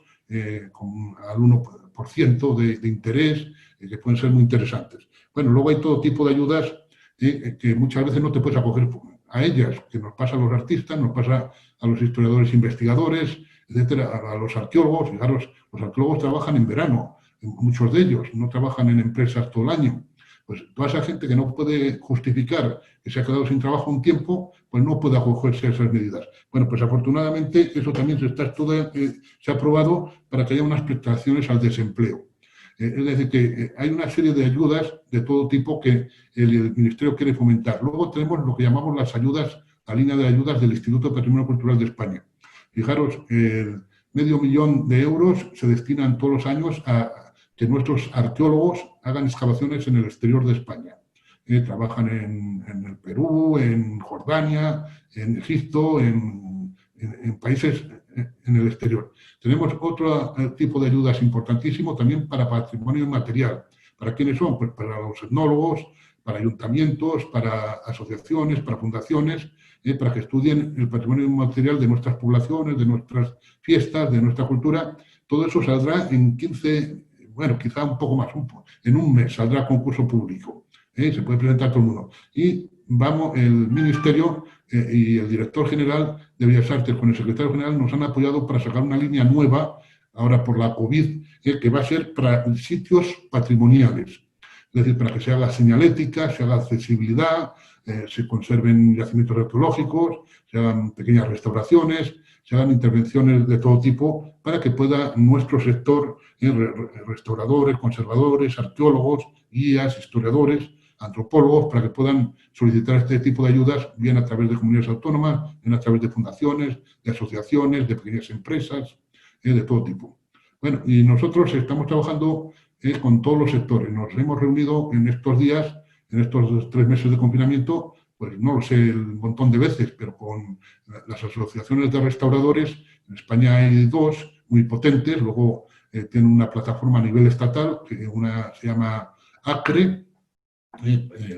con al 1% de interés, que pueden ser muy interesantes. Bueno, luego hay todo tipo de ayudas que muchas veces no te puedes acoger a ellas, que nos pasa a los artistas, nos pasa a los historiadores investigadores, etcétera, a los arqueólogos. Fijaros, los arqueólogos trabajan en verano, muchos de ellos, no trabajan en empresas todo el año. Pues toda esa gente que no puede justificar que se ha quedado sin trabajo un tiempo, pues no puede acogerse a esas medidas. Bueno, pues afortunadamente eso también se ha aprobado para que haya unas prestaciones al desempleo. Es decir, que hay una serie de ayudas de todo tipo que el Ministerio quiere fomentar. Luego tenemos lo que llamamos las ayudas, la línea de ayudas del Instituto de Patrimonio Cultural de España. Fijaros, el $500.000 de euros se destinan todos los años a que nuestros arqueólogos hagan excavaciones en el exterior de España. Trabajan en el Perú, en Jordania, en Egipto, en países en el exterior. Tenemos otro tipo de ayudas importantísimo también para patrimonio inmaterial. ¿Para quiénes son? Pues para los etnólogos, para ayuntamientos, para asociaciones, para fundaciones, para que estudien el patrimonio inmaterial de nuestras poblaciones, de nuestras fiestas, de nuestra cultura. Todo eso saldrá en 15, bueno, quizá un poco más, en un mes saldrá concurso público. Se puede presentar todo el mundo. Y el Ministerio y el Director General de Bellas Artes con el Secretario General nos han apoyado para sacar una línea nueva, ahora por la COVID, que va a ser para sitios patrimoniales. es decir, para que se haga señalética, se haga accesibilidad, se conserven yacimientos arqueológicos, se hagan pequeñas restauraciones, se hagan intervenciones de todo tipo para que pueda nuestro sector, restauradores, conservadores, arqueólogos, guías, historiadores, antropólogos, para que puedan solicitar este tipo de ayudas, bien a través de comunidades autónomas, bien a través de fundaciones, de asociaciones, de pequeñas empresas, de todo tipo. Bueno, y nosotros estamos trabajando con todos los sectores. Nos hemos reunido en estos días, en estos 3 meses de confinamiento, pues no lo sé, un montón de veces, pero con las asociaciones de restauradores. En España hay 2 muy potentes, luego tienen una plataforma a nivel estatal, que una se llama ACRE,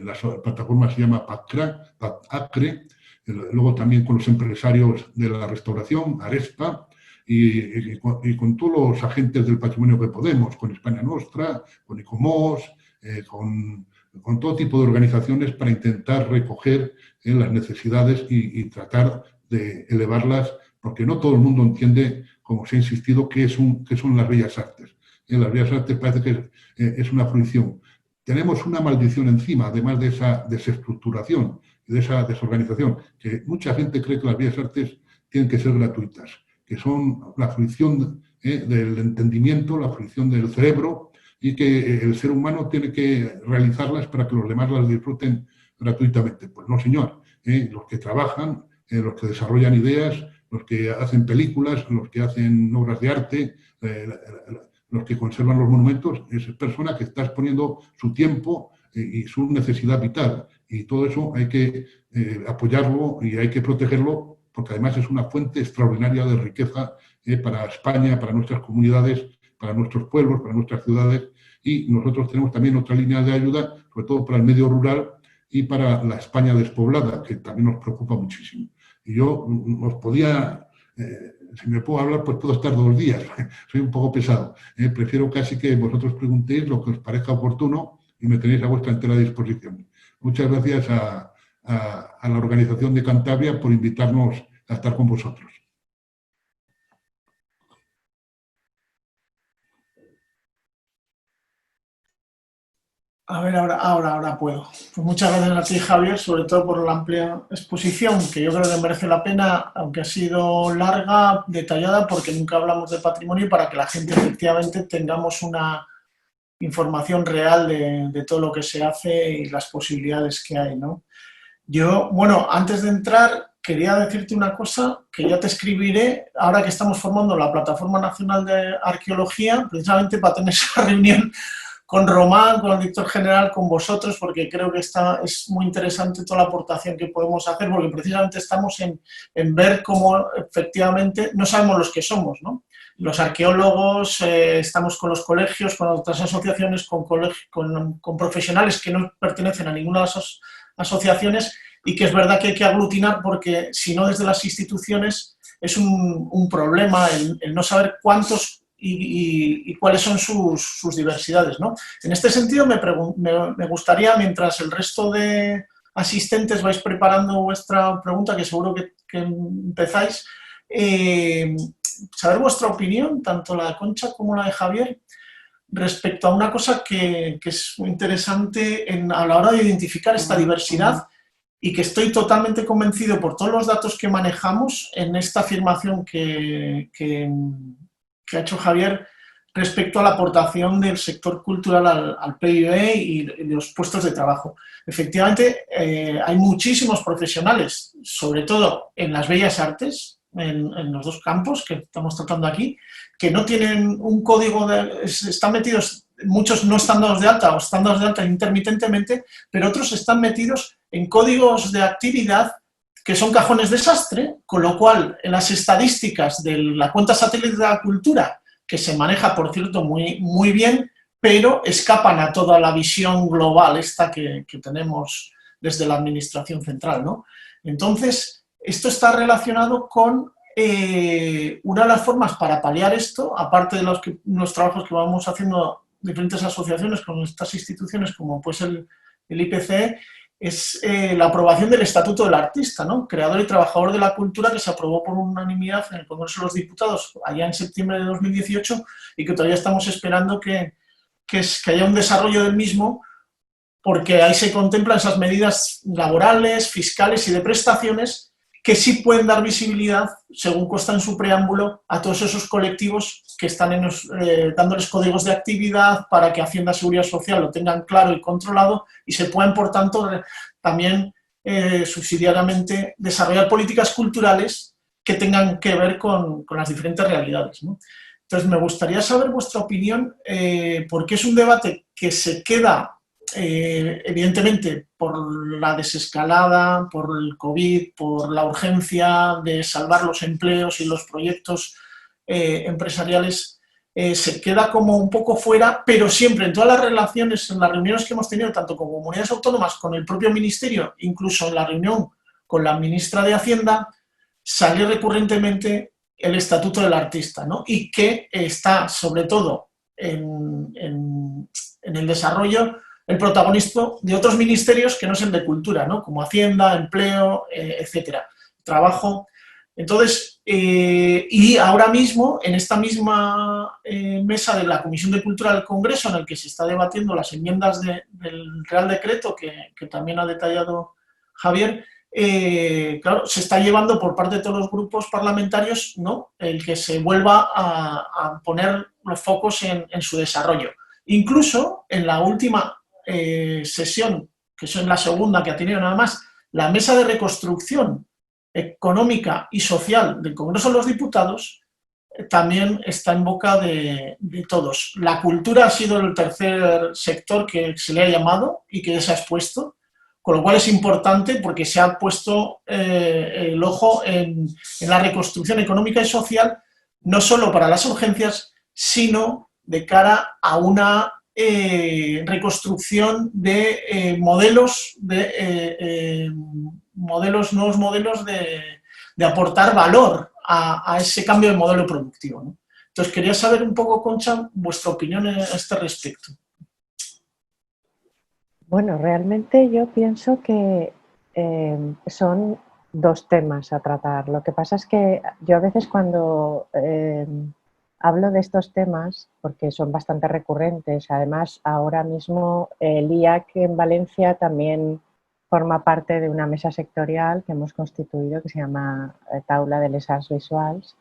la plataforma se llama PACRE, luego también con los empresarios de la restauración, ARESPA, y con todos los agentes del patrimonio que podemos, con España Nostra, con ICOMOS, con todo tipo de organizaciones para intentar recoger las necesidades y tratar de elevarlas, porque no todo el mundo entiende, como se ha insistido, qué son las bellas artes. Las bellas artes parece que es una fruición. Tenemos una maldición encima, además de esa desestructuración y de esa desorganización, que mucha gente cree que las bellas artes tienen que ser gratuitas, que son la fruición del entendimiento, la fruición del cerebro, y que el ser humano tiene que realizarlas para que los demás las disfruten gratuitamente. Pues no, señor. Los que trabajan, los que desarrollan ideas, los que hacen películas, los que hacen obras de arte, los que conservan los monumentos, es persona que está exponiendo su tiempo y su necesidad vital. Y todo eso hay que apoyarlo y hay que protegerlo, porque además es una fuente extraordinaria de riqueza para España, para nuestras comunidades, para nuestros pueblos, para nuestras ciudades. Y nosotros tenemos también otra línea de ayuda, sobre todo para el medio rural y para la España despoblada, que también nos preocupa muchísimo. Y yo os podía... si me puedo hablar, pues puedo estar 2 días. Soy un poco pesado. Prefiero casi que vosotros preguntéis lo que os parezca oportuno y me tenéis a vuestra entera disposición. Muchas gracias a la Organización de Cantabria por invitarnos a estar con vosotros. A ver, ahora puedo. Pues muchas gracias a ti, Javier, sobre todo por la amplia exposición, que yo creo que merece la pena, aunque ha sido larga, detallada, porque nunca hablamos de patrimonio, para que la gente efectivamente tengamos una información real de todo lo que se hace y las posibilidades que hay, ¿no? Yo, bueno, antes de entrar, quería decirte una cosa que ya te escribiré, ahora que estamos formando la Plataforma Nacional de Arqueología, precisamente para tener esa reunión con Román, con el director general, con vosotros, porque creo que es muy interesante toda la aportación que podemos hacer, porque precisamente estamos en ver cómo efectivamente no sabemos los que somos, ¿no? Los arqueólogos, estamos con los colegios, con otras asociaciones, con profesionales que no pertenecen a ninguna de esas asociaciones, y que es verdad que hay que aglutinar, porque si no desde las instituciones es un problema el no saber cuántos y cuáles son sus diversidades, ¿no? En este sentido, me gustaría, mientras el resto de asistentes vais preparando vuestra pregunta, que seguro que empezáis, saber vuestra opinión, tanto la de Concha como la de Javier, respecto a una cosa que es muy interesante a la hora de identificar esta diversidad, y que estoy totalmente convencido por todos los datos que manejamos en esta afirmación que ha hecho Javier respecto a la aportación del sector cultural al PIB y los puestos de trabajo. Efectivamente, hay muchísimos profesionales, sobre todo en las bellas artes, en los 2 campos que estamos tratando aquí, que no tienen un código, están metidos, muchos no están dados de alta o están dados de alta intermitentemente, pero otros están metidos en códigos de actividad que son cajones desastre, con lo cual en las estadísticas de la cuenta satélite de la cultura, que se maneja, por cierto, muy, muy bien, pero escapan a toda la visión global esta que tenemos desde la administración central, ¿no? Entonces, esto está relacionado con una de las formas para paliar esto, aparte de los trabajos que vamos haciendo diferentes asociaciones con estas instituciones, como pues el IPC, es la aprobación del Estatuto del Artista, ¿no? Creador y trabajador de la cultura, que se aprobó por unanimidad en el Congreso de los Diputados allá en septiembre de 2018, y que todavía estamos esperando que haya un desarrollo del mismo, porque ahí se contemplan esas medidas laborales, fiscales y de prestaciones que sí pueden dar visibilidad, según consta en su preámbulo, a todos esos colectivos que están dándoles códigos de actividad para que Hacienda y Seguridad Social lo tengan claro y controlado y se puedan, por tanto, también subsidiariamente desarrollar políticas culturales que tengan que ver con las diferentes realidades, ¿no? Entonces, me gustaría saber vuestra opinión, porque es un debate que se queda, evidentemente, por la desescalada, por el COVID, por la urgencia de salvar los empleos y los proyectos empresariales, se queda como un poco fuera, pero siempre en todas las relaciones, en las reuniones que hemos tenido, tanto con comunidades autónomas, con el propio ministerio, incluso en la reunión con la ministra de Hacienda, sale recurrentemente el estatuto del artista, ¿no? Y que está, sobre todo, en el desarrollo, el protagonismo de otros ministerios que no son de cultura, ¿no? Como Hacienda, Empleo, etcétera, Trabajo. Entonces, y ahora mismo, en esta misma mesa de la Comisión de Cultura del Congreso, en el que se está debatiendo las enmiendas del Real Decreto, que también ha detallado Javier, claro, se está llevando por parte de todos los grupos parlamentarios, ¿no?, el que se vuelva a poner los focos en su desarrollo. Incluso en la última sesión, que es la segunda que ha tenido nada más, la Mesa de Reconstrucción Económica y Social del Congreso de los Diputados, también está en boca de todos. La cultura ha sido el tercer sector que se le ha llamado y que ya se ha expuesto, con lo cual es importante porque se ha puesto el ojo en la reconstrucción económica y social, no solo para las urgencias, sino de cara a una reconstrucción de nuevos modelos de aportar valor a ese cambio de modelo productivo, ¿no? Entonces, quería saber un poco, Concha, vuestra opinión a este respecto. Bueno, realmente yo pienso que son dos temas a tratar. Lo que pasa es que yo a veces cuando hablo de estos temas, porque son bastante recurrentes, además ahora mismo el IAC en Valencia también forma parte de una mesa sectorial que hemos constituido que se llama Taula de les Arts Visuals,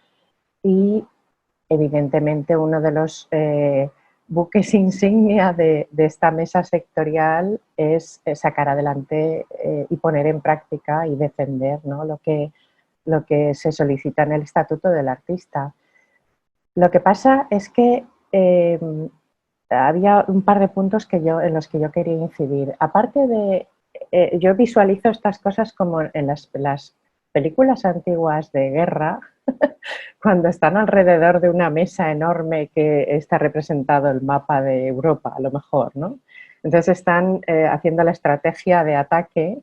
y evidentemente uno de los buques insignia de esta mesa sectorial es sacar adelante y poner en práctica y defender, ¿no?, lo que se solicita en el Estatuto del Artista. Lo que pasa es que había un par de puntos en los que yo quería incidir. Aparte de, yo visualizo estas cosas como en las películas antiguas de guerra, cuando están alrededor de una mesa enorme que está representado el mapa de Europa, a lo mejor, ¿no? Entonces están haciendo la estrategia de ataque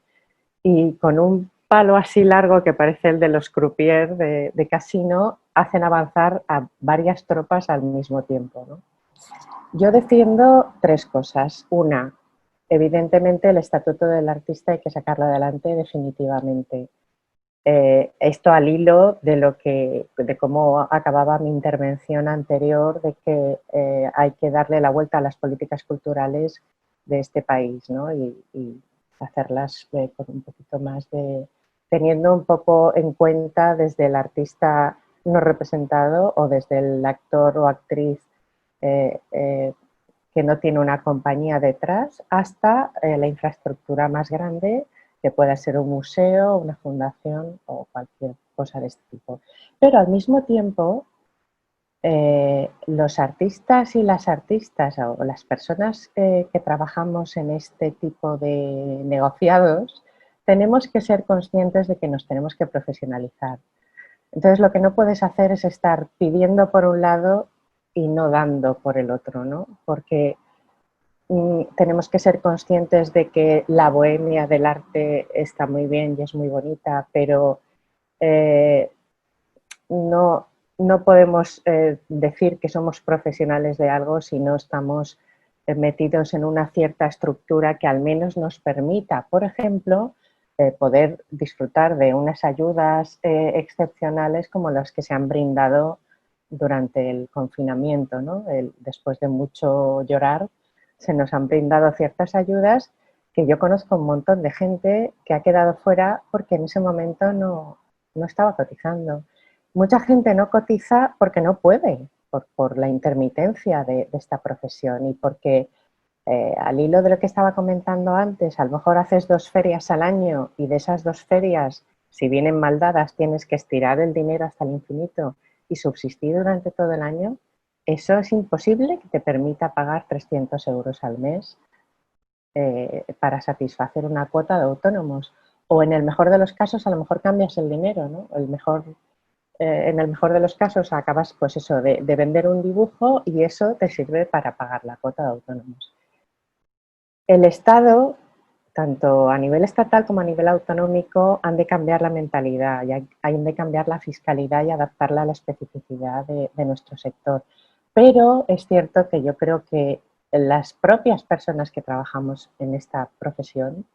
y con un palo así largo que parece el de los croupiers de casino, hacen avanzar a varias tropas al mismo tiempo, ¿no? Yo defiendo tres cosas. Una, evidentemente el Estatuto del Artista hay que sacarlo adelante definitivamente. Esto al hilo de cómo acababa mi intervención anterior, de que hay que darle la vuelta a las políticas culturales de este país, ¿no? y hacerlas con un poquito más teniendo un poco en cuenta desde el artista no representado o desde el actor o actriz que no tiene una compañía detrás, hasta la infraestructura más grande, que pueda ser un museo, una fundación o cualquier cosa de este tipo. Pero al mismo tiempo, los artistas y las artistas o las personas que trabajamos en este tipo de negociados, tenemos que ser conscientes de que nos tenemos que profesionalizar. Entonces, lo que no puedes hacer es estar pidiendo por un lado y no dando por el otro, ¿no? Porque tenemos que ser conscientes de que la bohemia del arte está muy bien y es muy bonita, pero no podemos decir que somos profesionales de algo si no estamos metidos en una cierta estructura que al menos nos permita, por ejemplo, poder disfrutar de unas ayudas excepcionales como las que se han brindado durante el confinamiento, ¿no? Después de mucho llorar, se nos han brindado ciertas ayudas que yo conozco un montón de gente que ha quedado fuera porque en ese momento no estaba cotizando. Mucha gente no cotiza porque no puede, por la intermitencia de esta profesión y porque al hilo de lo que estaba comentando antes, a lo mejor haces 2 ferias al año y de esas 2 ferias, si vienen mal dadas, tienes que estirar el dinero hasta el infinito y subsistir durante todo el año. Eso es imposible que te permita pagar 300 euros al mes para satisfacer una cuota de autónomos. O en el mejor de los casos, a lo mejor cambias el dinero, ¿no? En el mejor de los casos acabas pues eso, de vender un dibujo y eso te sirve para pagar la cuota de autónomos. El Estado, tanto a nivel estatal como a nivel autonómico, han de cambiar la mentalidad, y han de cambiar la fiscalidad y adaptarla a la especificidad de nuestro sector. Pero es cierto que yo creo que las propias personas que trabajamos en esta profesión,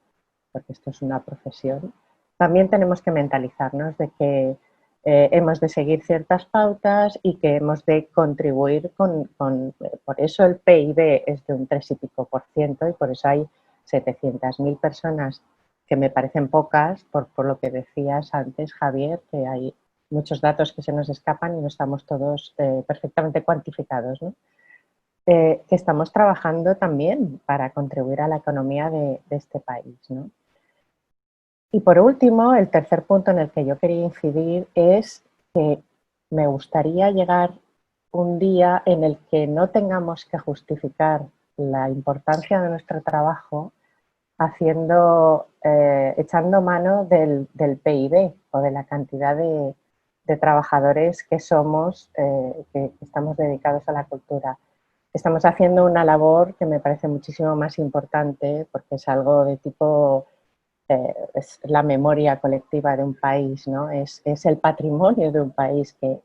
porque esto es una profesión, también tenemos que mentalizarnos de que hemos de seguir ciertas pautas y que hemos de contribuir por eso el PIB es de un 3 y pico % y por eso hay 700.000 personas, que me parecen pocas, por lo que decías antes, Javier, que hay muchos datos que se nos escapan y no estamos todos perfectamente cuantificados, ¿no? Que estamos trabajando también para contribuir a la economía de este país, ¿no? Y por último, el tercer punto en el que yo quería incidir es que me gustaría llegar un día en el que no tengamos que justificar la importancia de nuestro trabajo echando mano del PIB o de la cantidad de trabajadores que somos, que estamos dedicados a la cultura. Estamos haciendo una labor que me parece muchísimo más importante porque es algo de tipo... es la memoria colectiva de un país, ¿no? Es el patrimonio de un país que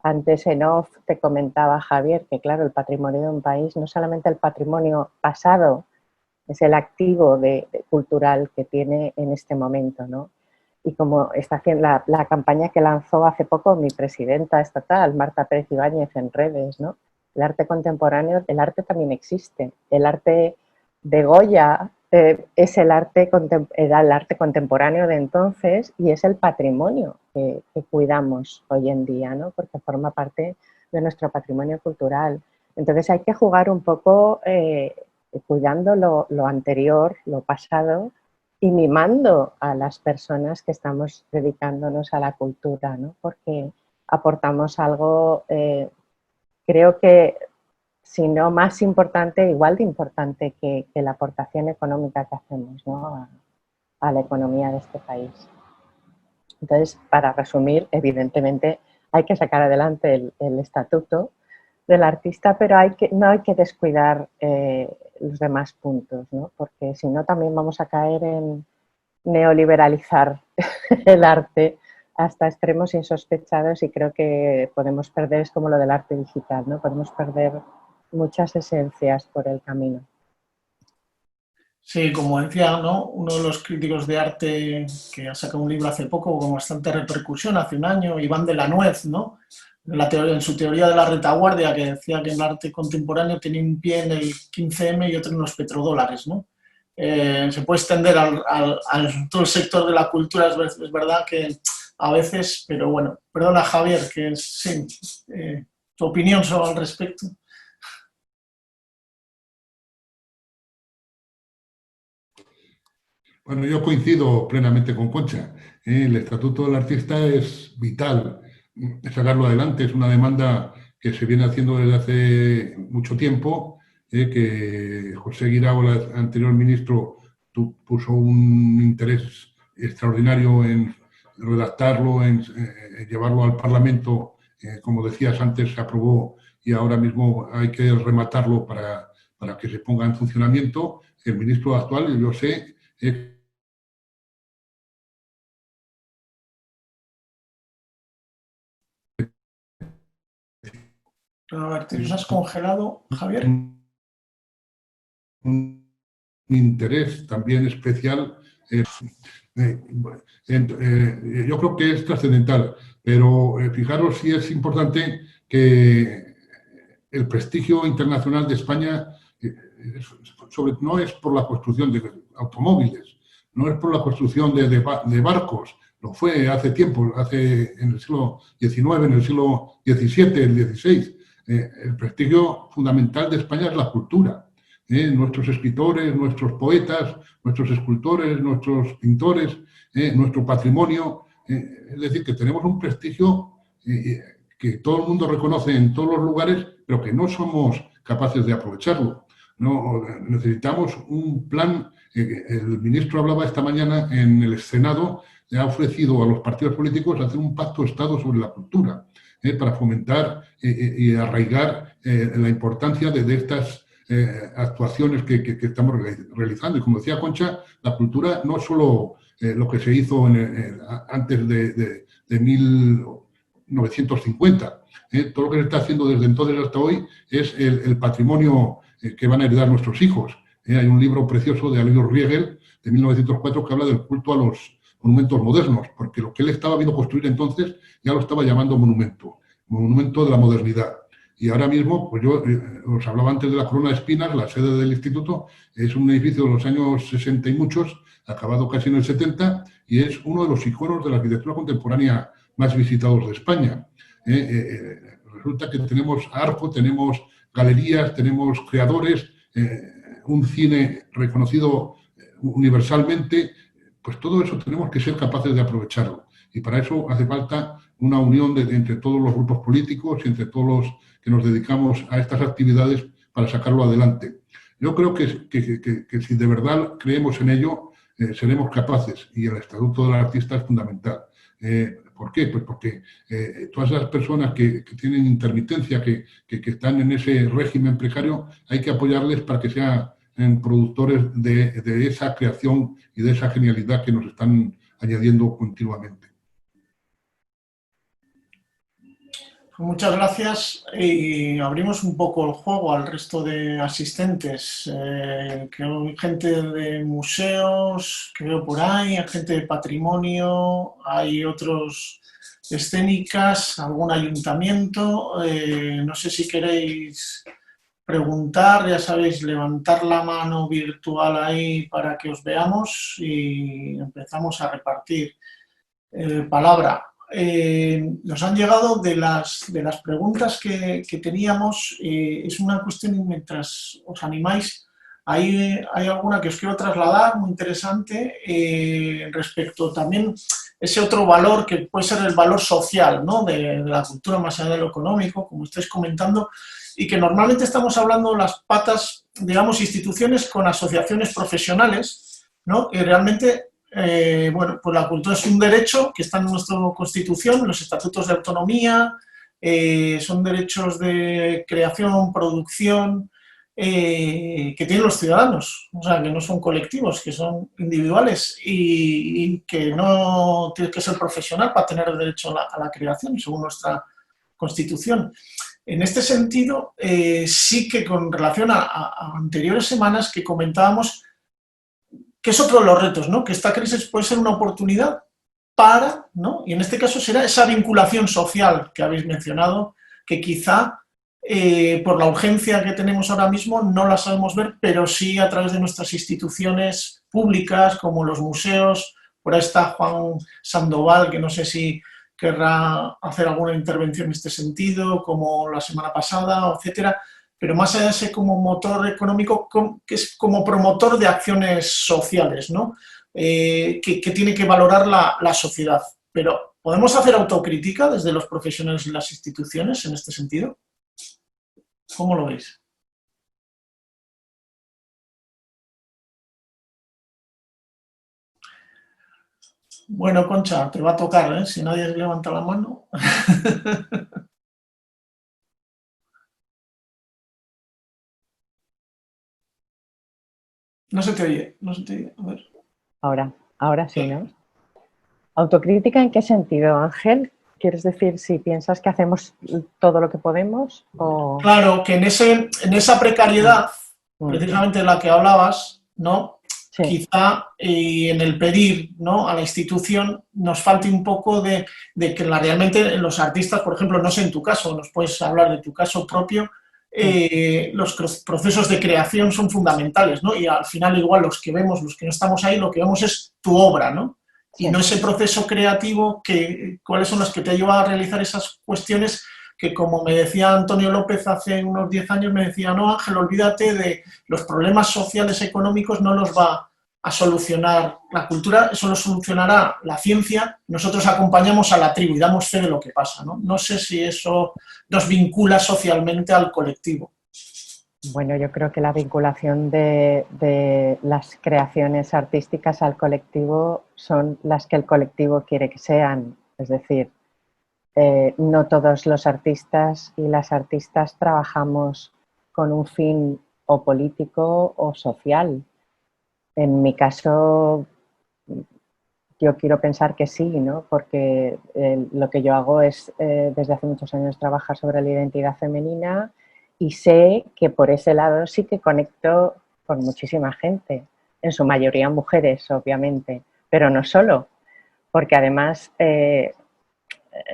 antes en off te comentaba Javier que claro, el patrimonio de un país no solamente el patrimonio pasado, es el activo cultural que tiene en este momento, ¿no? Y como está haciendo la campaña que lanzó hace poco mi presidenta estatal, Marta Pérez Ibáñez, en redes, ¿no? El arte contemporáneo, el arte también existe. El arte de Goya es era el arte contemporáneo de entonces y es el patrimonio que cuidamos hoy en día, ¿no? Porque forma parte de nuestro patrimonio cultural. Entonces hay que jugar un poco cuidando lo anterior, lo pasado, y mimando a las personas que estamos dedicándonos a la cultura, ¿no? Porque aportamos algo, creo que, si no más importante, igual de importante que la aportación económica que hacemos, ¿no? a la economía de este país. Entonces, para resumir, evidentemente hay que sacar adelante el estatuto del artista, pero no hay que descuidar los demás puntos, ¿no? Porque si no también vamos a caer en neoliberalizar el arte hasta extremos insospechados y creo que podemos perder, es como lo del arte digital, ¿no? Podemos perder muchas esencias por el camino. Sí, como decía, ¿no? Uno de los críticos de arte que ha sacado un libro hace poco con bastante repercusión, hace un año, Iván de la Nuez, ¿no? En su teoría de la retaguardia, que decía que el arte contemporáneo tiene un pie en el 15M y otro en los petrodólares, ¿no? Se puede extender al todo el sector de la cultura, es verdad que a veces, pero bueno, perdona Javier, que sí, tu opinión al respecto. Bueno, yo coincido plenamente con Concha. El Estatuto del Artista es vital sacarlo adelante. Es una demanda que se viene haciendo desde hace mucho tiempo, que José Guirao, el anterior ministro, puso un interés extraordinario en redactarlo, en llevarlo al Parlamento. Como decías antes, se aprobó y ahora mismo hay que rematarlo para que se ponga en funcionamiento. El ministro actual, yo sé, A ver, ¿te nos has congelado, Javier? Un interés también especial. Yo creo que es trascendental, pero fijaros si es importante que el prestigio internacional de España no es por la construcción de automóviles, no es por la construcción de barcos, lo fue hace tiempo, en el siglo XIX, en el siglo XVII, el XVI. El prestigio fundamental de España es la cultura. Nuestros escritores, nuestros poetas, nuestros escultores, nuestros pintores, nuestro patrimonio. Es decir, que tenemos un prestigio que todo el mundo reconoce en todos los lugares, pero que no somos capaces de aprovecharlo. No, necesitamos un plan. El ministro hablaba esta mañana en el Senado, le ha ofrecido a los partidos políticos hacer un pacto de Estado sobre la cultura, para fomentar y arraigar la importancia de estas actuaciones que estamos realizando. Y como decía Concha, la cultura no solo lo que se hizo antes de 1950. Todo lo que se está haciendo desde entonces hasta hoy es el patrimonio que van a heredar nuestros hijos. Hay un libro precioso de Alois Riegel, de 1904, que habla del culto a los monumentos modernos, porque lo que él estaba viendo construir entonces ya lo estaba llamando monumento de la modernidad. Y ahora mismo, pues yo os hablaba antes de la Corona de Espinas, la sede del instituto, es un edificio de los años 60 y muchos, acabado casi en el 70, y es uno de los iconos de la arquitectura contemporánea más visitados de España. Resulta que tenemos arte, tenemos galerías, tenemos creadores, un cine reconocido universalmente. Pues todo eso tenemos que ser capaces de aprovecharlo. Y para eso hace falta una unión entre todos los grupos políticos y entre todos los que nos dedicamos a estas actividades para sacarlo adelante. Yo creo que si de verdad creemos en ello, seremos capaces. Y el Estatuto del Artista es fundamental. ¿Por qué? Pues porque todas las personas que tienen intermitencia, que están en ese régimen precario, hay que apoyarles para que sean productores de esa creación y de esa genialidad que nos están añadiendo continuamente. Muchas gracias, y abrimos un poco el juego al resto de asistentes. Que hay gente de museos que veo por ahí, hay gente de patrimonio, hay otros escénicas, algún ayuntamiento. No sé si queréis preguntar, ya sabéis, levantar la mano virtual ahí para que os veamos y empezamos a repartir palabra. Nos han llegado de las preguntas que teníamos. Es una cuestión, mientras os animáis, hay alguna que os quiero trasladar muy interesante respecto también ese otro valor que puede ser el valor social, ¿no? de la cultura más allá de lo económico, como estáis comentando, y que normalmente estamos hablando las patas, digamos, instituciones con asociaciones profesionales, ¿no? Y realmente, bueno, pues la cultura es un derecho que está en nuestra Constitución, los estatutos de autonomía, son derechos de creación, producción, que tienen los ciudadanos, o sea, que no son colectivos, que son individuales y que no tienes que ser profesional para tener el derecho a la creación, según nuestra Constitución. En este sentido, sí que con relación a anteriores semanas que comentábamos que es otro de los retos, ¿no? Que esta crisis puede ser una oportunidad para, ¿no? Y en este caso será esa vinculación social que habéis mencionado, que quizá por la urgencia que tenemos ahora mismo no la sabemos ver, pero sí a través de nuestras instituciones públicas, como los museos. Por ahí está Juan Sandoval, que no sé si querrá hacer alguna intervención en este sentido, como la semana pasada, etcétera, pero más allá de ese como motor económico, que es como promotor de acciones sociales, ¿no? Que tiene que valorar la sociedad. Pero, ¿podemos hacer autocrítica desde los profesionales y las instituciones en este sentido? ¿Cómo lo veis? Bueno, Concha, te va a tocar, ¿eh? Si nadie levanta la mano. No se te oye, no se te oye. A ver. Ahora sí, ¿no? ¿Autocrítica en qué sentido, Ángel? ¿Quieres decir si piensas que hacemos todo lo que podemos? O... Claro, que en esa precariedad, precisamente de la que hablabas, ¿no? Sí. Quizá en el pedir, ¿no? a la institución nos falte un poco de que realmente los artistas, por ejemplo, no sé en tu caso, nos puedes hablar de tu caso propio, los procesos de creación son fundamentales, ¿no? Y al final igual los que vemos, los que no estamos ahí, lo que vemos es tu obra, ¿no? Y no ese proceso creativo, cuáles son los que te llevan a realizar esas cuestiones que, como me decía Antonio López hace unos 10 años, me decía, no, Ángel, olvídate de los problemas sociales, económicos, no los va a solucionar la cultura, eso lo solucionará la ciencia, nosotros acompañamos a la tribu y damos fe de lo que pasa, ¿no? No sé si eso nos vincula socialmente al colectivo. Bueno, yo creo que la vinculación de las creaciones artísticas al colectivo son las que el colectivo quiere que sean. Es decir, no todos los artistas y las artistas trabajamos con un fin o político o social. En mi caso, yo quiero pensar que sí, ¿no? Porque lo que yo hago es, desde hace muchos años, trabajar sobre la identidad femenina y sé que por ese lado sí que conecto con muchísima gente, en su mayoría mujeres, obviamente, pero no solo, porque además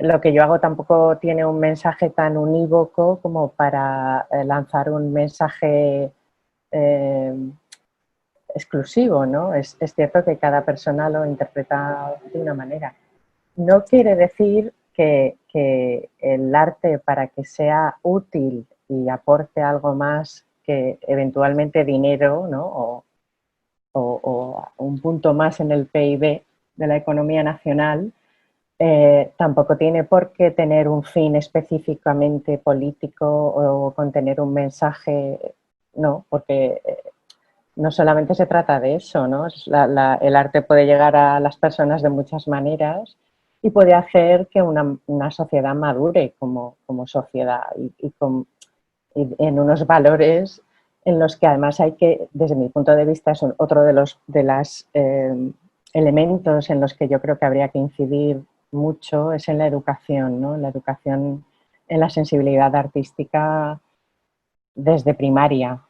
lo que yo hago tampoco tiene un mensaje tan unívoco como para lanzar un mensaje exclusivo, ¿no? Es cierto que cada persona lo interpreta de una manera. No quiere decir que el arte, para que sea útil y aporte algo más que eventualmente dinero, ¿no? o un punto más en el PIB de la economía nacional, tampoco tiene por qué tener un fin específicamente político o contener un mensaje, no, porque no solamente se trata de eso, ¿no? El arte puede llegar a las personas de muchas maneras y puede hacer que una sociedad madure como sociedad y en unos valores en los que además hay que, desde mi punto de vista, son otro de los elementos en los que yo creo que habría que incidir mucho es en la educación, ¿no? La educación en la sensibilidad artística desde primaria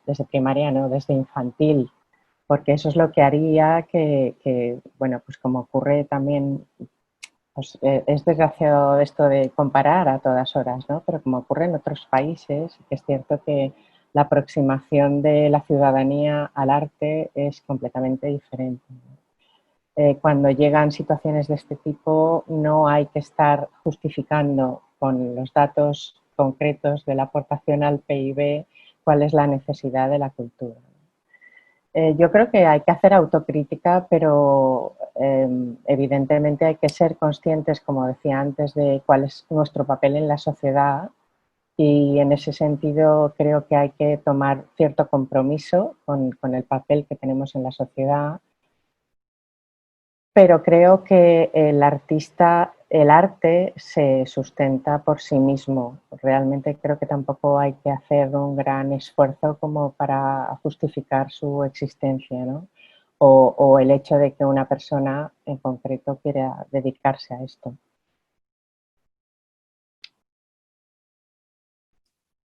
no, desde infantil, porque eso es lo que haría que bueno, pues como ocurre también, pues es desgraciado esto de comparar a todas horas, ¿no? Pero como ocurre en otros países, que es cierto que la aproximación de la ciudadanía al arte es completamente diferente. Cuando llegan situaciones de este tipo no hay que estar justificando con los datos concretos de la aportación al PIB cuál es la necesidad de la cultura. Yo creo que hay que hacer autocrítica, pero evidentemente hay que ser conscientes, como decía antes, de cuál es nuestro papel en la sociedad y en ese sentido creo que hay que tomar cierto compromiso con el papel que tenemos en la sociedad. Pero creo que el arte se sustenta por sí mismo. Realmente creo que tampoco hay que hacer un gran esfuerzo como para justificar su existencia, ¿no? O el hecho de que una persona en concreto quiera dedicarse a esto.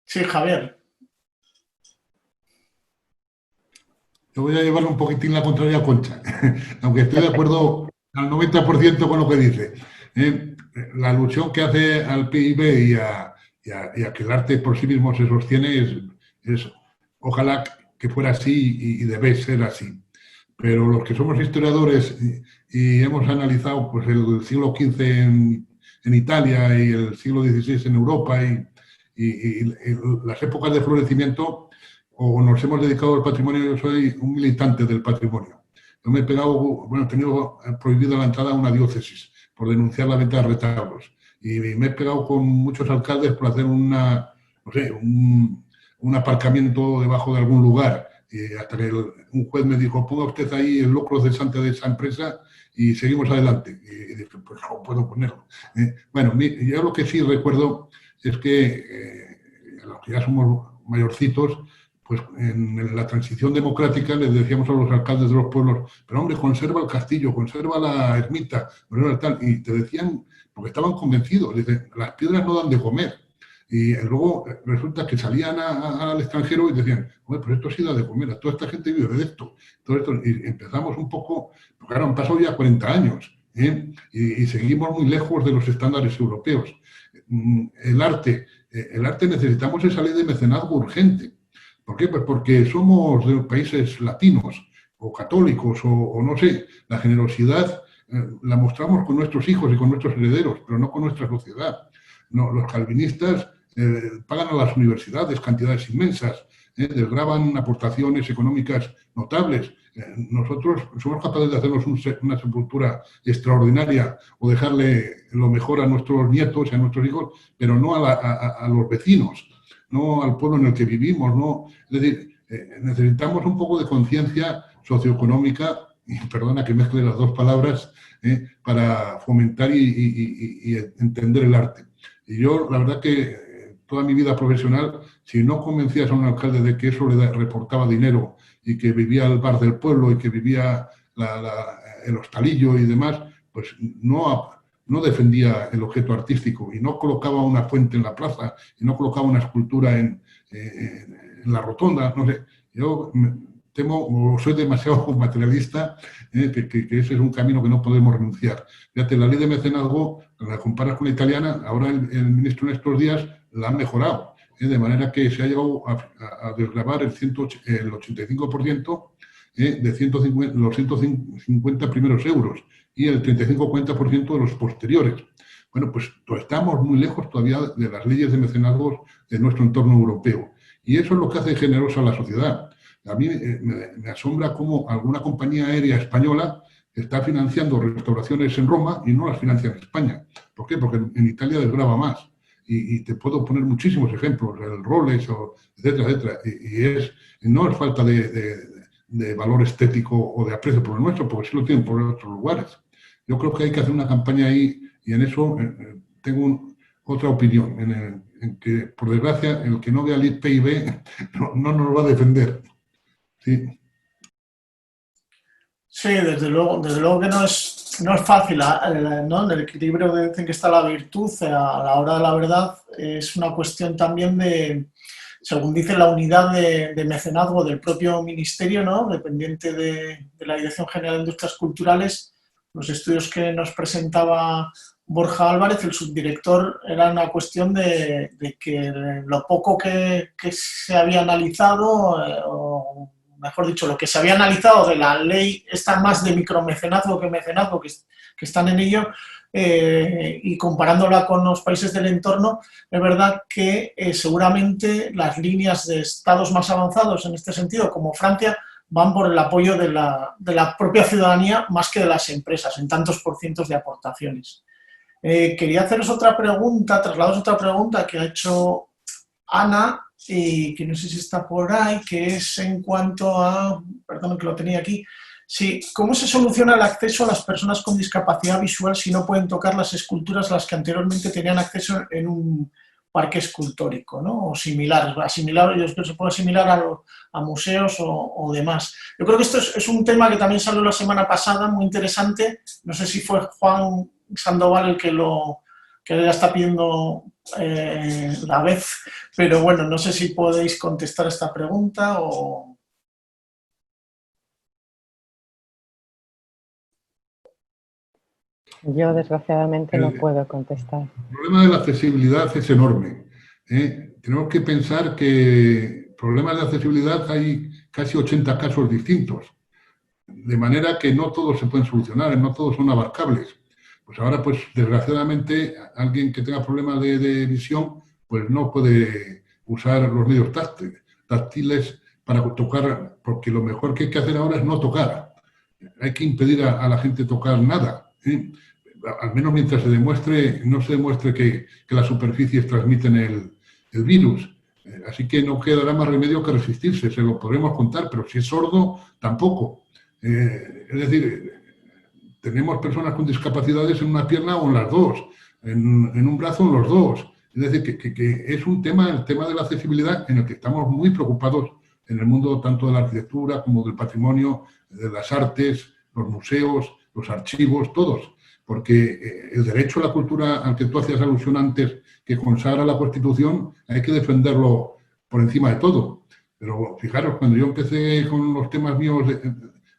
Sí, Javier. Yo voy a llevarle un poquitín la contraria a Concha, aunque estoy de acuerdo al 90% con lo que dice. La alusión que hace al PIB y a que el arte por sí mismo se sostiene es ojalá que fuera así y debe ser así. Pero los que somos historiadores y hemos analizado pues, el siglo XV en Italia y el siglo XVI en Europa y las épocas de florecimiento, o nos hemos dedicado al patrimonio, yo soy un militante del patrimonio. Yo me he pegado, bueno, he tenido prohibida la entrada a una diócesis por denunciar la venta de retablos. Y me he pegado con muchos alcaldes por hacer un aparcamiento debajo de algún lugar. Y hasta que un juez me dijo, ponga usted ahí el locro cesante de esa empresa y seguimos adelante. Y dije, pues no puedo ponerlo. Bueno, yo lo que sí recuerdo es que los que ya somos mayorcitos, pues en la transición democrática les decíamos a los alcaldes de los pueblos, pero hombre, conserva el castillo, conserva la ermita, tal, y te decían, porque estaban convencidos, dicen, las piedras no dan de comer. Y luego resulta que salían al extranjero y decían, hombre, pero esto sí da de comer, a toda esta gente vive de esto. Todo esto. Y empezamos un poco, porque ahora han pasado ya 40 años, y seguimos muy lejos de los estándares europeos. El arte el arte necesitamos esa ley de mecenazgo urgente. ¿Por qué? Pues porque somos de países latinos o católicos o no sé, la generosidad la mostramos con nuestros hijos y con nuestros herederos, pero no con nuestra sociedad. No, los calvinistas pagan a las universidades cantidades inmensas, desgravan aportaciones económicas notables. Nosotros somos capaces de hacernos una sepultura extraordinaria o dejarle lo mejor a nuestros nietos y a nuestros hijos, pero no a los vecinos, no al pueblo en el que vivimos. No. Es decir, necesitamos un poco de conciencia socioeconómica, y perdona que mezcle las dos palabras, para fomentar y entender el arte. Y yo, la verdad que toda mi vida profesional, si no convencías a un alcalde de que eso le reportaba dinero y que vivía el bar del pueblo y que vivía el hostalillo y demás, pues no defendía el objeto artístico y no colocaba una fuente en la plaza y no colocaba una escultura en la rotonda. No sé, yo temo o soy demasiado materialista, que ese es un camino que no podemos renunciar. Fíjate, la ley de mecenazgo, la comparas con la italiana, ahora el ministro en estos días la ha mejorado, de manera que se ha llegado a desgravar el 85% de los 150 primeros euros y el 35-40% de los posteriores. Bueno, pues estamos muy lejos todavía de las leyes de mecenazgo de nuestro entorno europeo. Y eso es lo que hace generosa a la sociedad. A mí me asombra cómo alguna compañía aérea española está financiando restauraciones en Roma y no las financia en España. ¿Por qué? Porque en Italia desgrava más. Y te puedo poner muchísimos ejemplos, el Rolex, etcétera, etcétera. No es falta de valor estético o de aprecio por el nuestro, porque sí lo tienen por otros lugares. Yo creo que hay que hacer una campaña ahí, y en eso tengo otra opinión, en que, por desgracia, el que no vea el PIB no nos va a defender. Sí. Sí, desde luego que no es fácil, ¿no? En el equilibrio dicen que está la virtud, a la hora de la verdad es una cuestión también de, según dice la unidad de mecenazgo del propio ministerio, ¿no? Dependiente de la Dirección General de Industrias Culturales, los estudios que nos presentaba Borja Álvarez, el subdirector, era una cuestión de que lo poco que se había analizado, o mejor dicho, lo que se había analizado de la ley está más de micromecenazgo que mecenazgo, que están en ello, y comparándola con los países del entorno, es verdad que seguramente las líneas de estados más avanzados en este sentido, como Francia, van por el apoyo de la propia ciudadanía más que de las empresas, en tantos % de aportaciones. Quería haceros otra pregunta, trasladaros otra pregunta que ha hecho Ana, y que no sé si está por ahí, que es en cuanto a, perdón que lo tenía aquí, sí, ¿cómo se soluciona el acceso a las personas con discapacidad visual si no pueden tocar las esculturas a las que anteriormente tenían acceso en un parque escultórico, ¿no? O similar, yo creo que se puede asimilar a museos o demás. Yo creo que esto es un tema que también salió la semana pasada, muy interesante, no sé si fue Juan Sandoval el que ya está pidiendo la vez, pero bueno, no sé si podéis contestar esta pregunta o... Yo, desgraciadamente, no puedo contestar. El problema de la accesibilidad es enorme. Tenemos que pensar que problemas de accesibilidad hay casi 80 casos distintos, de manera que no todos se pueden solucionar, no todos son abarcables. Pues ahora, pues desgraciadamente, alguien que tenga problemas de visión, pues no puede usar los medios táctiles para tocar, porque lo mejor que hay que hacer ahora es no tocar. Hay que impedir a la gente tocar nada, ¿eh? Al menos mientras no se demuestre que las superficies transmiten el virus. Así que no quedará más remedio que resistirse, se lo podremos contar, pero si es sordo, tampoco. Es decir, tenemos personas con discapacidades en una pierna o en las dos, en un brazo o en los dos. Es decir, que es el tema de la accesibilidad en el que estamos muy preocupados en el mundo tanto de la arquitectura como del patrimonio, de las artes, los museos, los archivos, todos. Porque el derecho a la cultura al que tú hacías alusión antes, que consagra la Constitución, hay que defenderlo por encima de todo. Pero fijaros, cuando yo empecé con los temas míos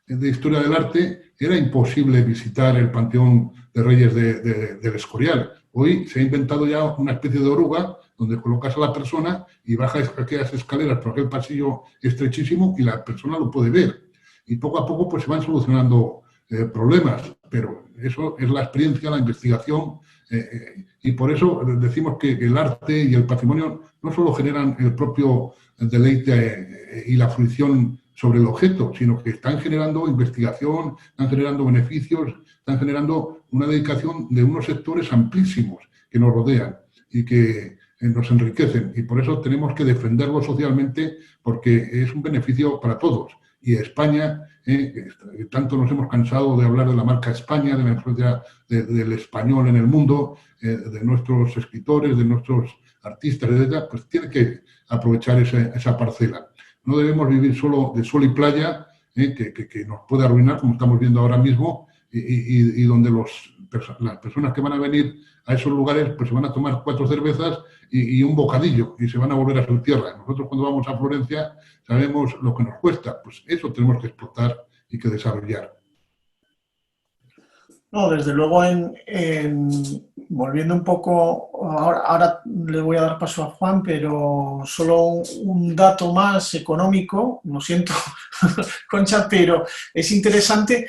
de historia del arte, era imposible visitar el Panteón de Reyes del Escorial, Hoy se ha inventado ya una especie de oruga donde colocas a la persona y baja aquellas escaleras por aquel pasillo estrechísimo y la persona lo puede ver. Y poco a poco pues se van solucionando problemas, pero eso es la experiencia, la investigación, y por eso decimos que el arte y el patrimonio no solo generan el propio deleite y la fruición sobre el objeto, sino que están generando investigación, están generando beneficios, están generando una dedicación de unos sectores amplísimos que nos rodean y que nos enriquecen. Y por eso tenemos que defenderlo socialmente, porque es un beneficio para todos. Y España, tanto nos hemos cansado de hablar de la marca España, de la influencia del español en el mundo, de nuestros escritores, de nuestros artistas, etc., pues tiene que aprovechar esa parcela. No debemos vivir solo de sol y playa, que nos puede arruinar, como estamos viendo ahora mismo, y donde las personas que van a venir a esos lugares pues se van a tomar 4 cervezas y un bocadillo y se van a volver a su tierra. Nosotros cuando vamos a Florencia sabemos lo que nos cuesta, pues eso tenemos que explotar y que desarrollar. No, desde luego, volviendo un poco, ahora le voy a dar paso a Juan, pero solo un dato más económico, lo siento, Concha, pero es interesante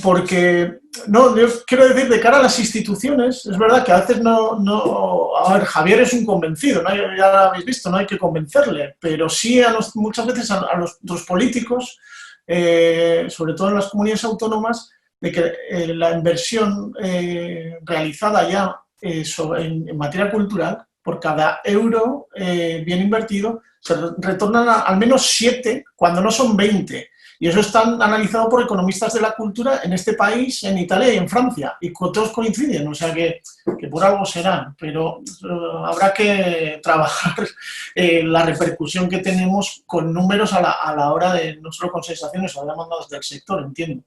porque, no, yo quiero decir, de cara a las instituciones, es verdad que a veces a ver, Javier es un convencido, ¿no? Ya lo habéis visto, no hay que convencerle, pero sí muchas veces a los políticos, sobre todo en las comunidades autónomas, de que la inversión realizada ya en materia cultural, por cada euro bien invertido, se retornan al menos 7, cuando no son 20. Y eso está analizado por economistas de la cultura en este país, en Italia y en Francia. Y todos coinciden, o sea que por algo será. Pero habrá que trabajar la repercusión que tenemos con números a la hora de no solo con sensaciones, sino demandas del sector, entiendo.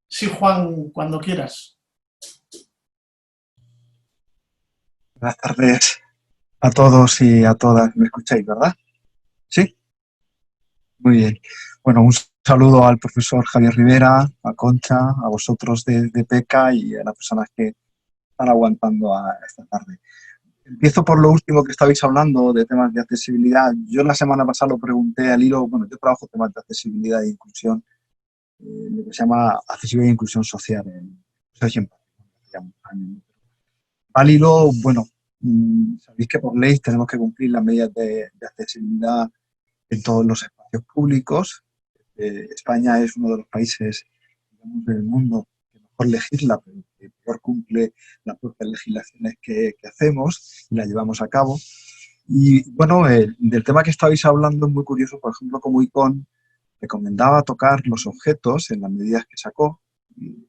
Sí, Juan, cuando quieras. Buenas tardes a todos y a todas. ¿Me escucháis, verdad? ¿Sí? Muy bien. Bueno, un saludo al profesor Javier Rivera, a Concha, a vosotros de PECA y a las personas que están aguantando a esta tarde. Empiezo por lo último que estabais hablando de temas de accesibilidad. Yo la semana pasada lo pregunté al hilo, bueno, yo trabajo temas de accesibilidad e inclusión, lo que se llama accesibilidad e inclusión social. Al hilo, bueno, sabéis que por ley tenemos que cumplir las medidas de accesibilidad en todos los espacios públicos. España es uno de los países, digamos, del mundo que mejor legisla, pero que peor cumple las propias legislaciones que hacemos y las llevamos a cabo. Y bueno, del tema que estabais hablando es muy curioso, por ejemplo, como ICON recomendaba tocar los objetos en las medidas que sacó.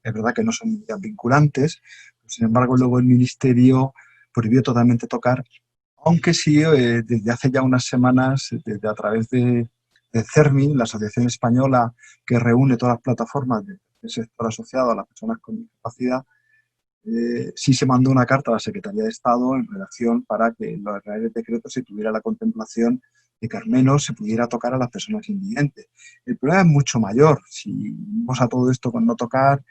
Es verdad que no son medidas vinculantes, pero sin embargo luego el Ministerio prohibió totalmente tocar, aunque sí desde hace ya unas semanas, desde a través de CERMI, la Asociación Española que reúne todas las plataformas del sector asociado a las personas con discapacidad, sí se mandó una carta a la Secretaría de Estado en relación para que en los reales decretos se tuviera la contemplación de que al menos se pudiera tocar a las personas invidentes. El problema es mucho mayor. Si vamos a todo esto con no tocar,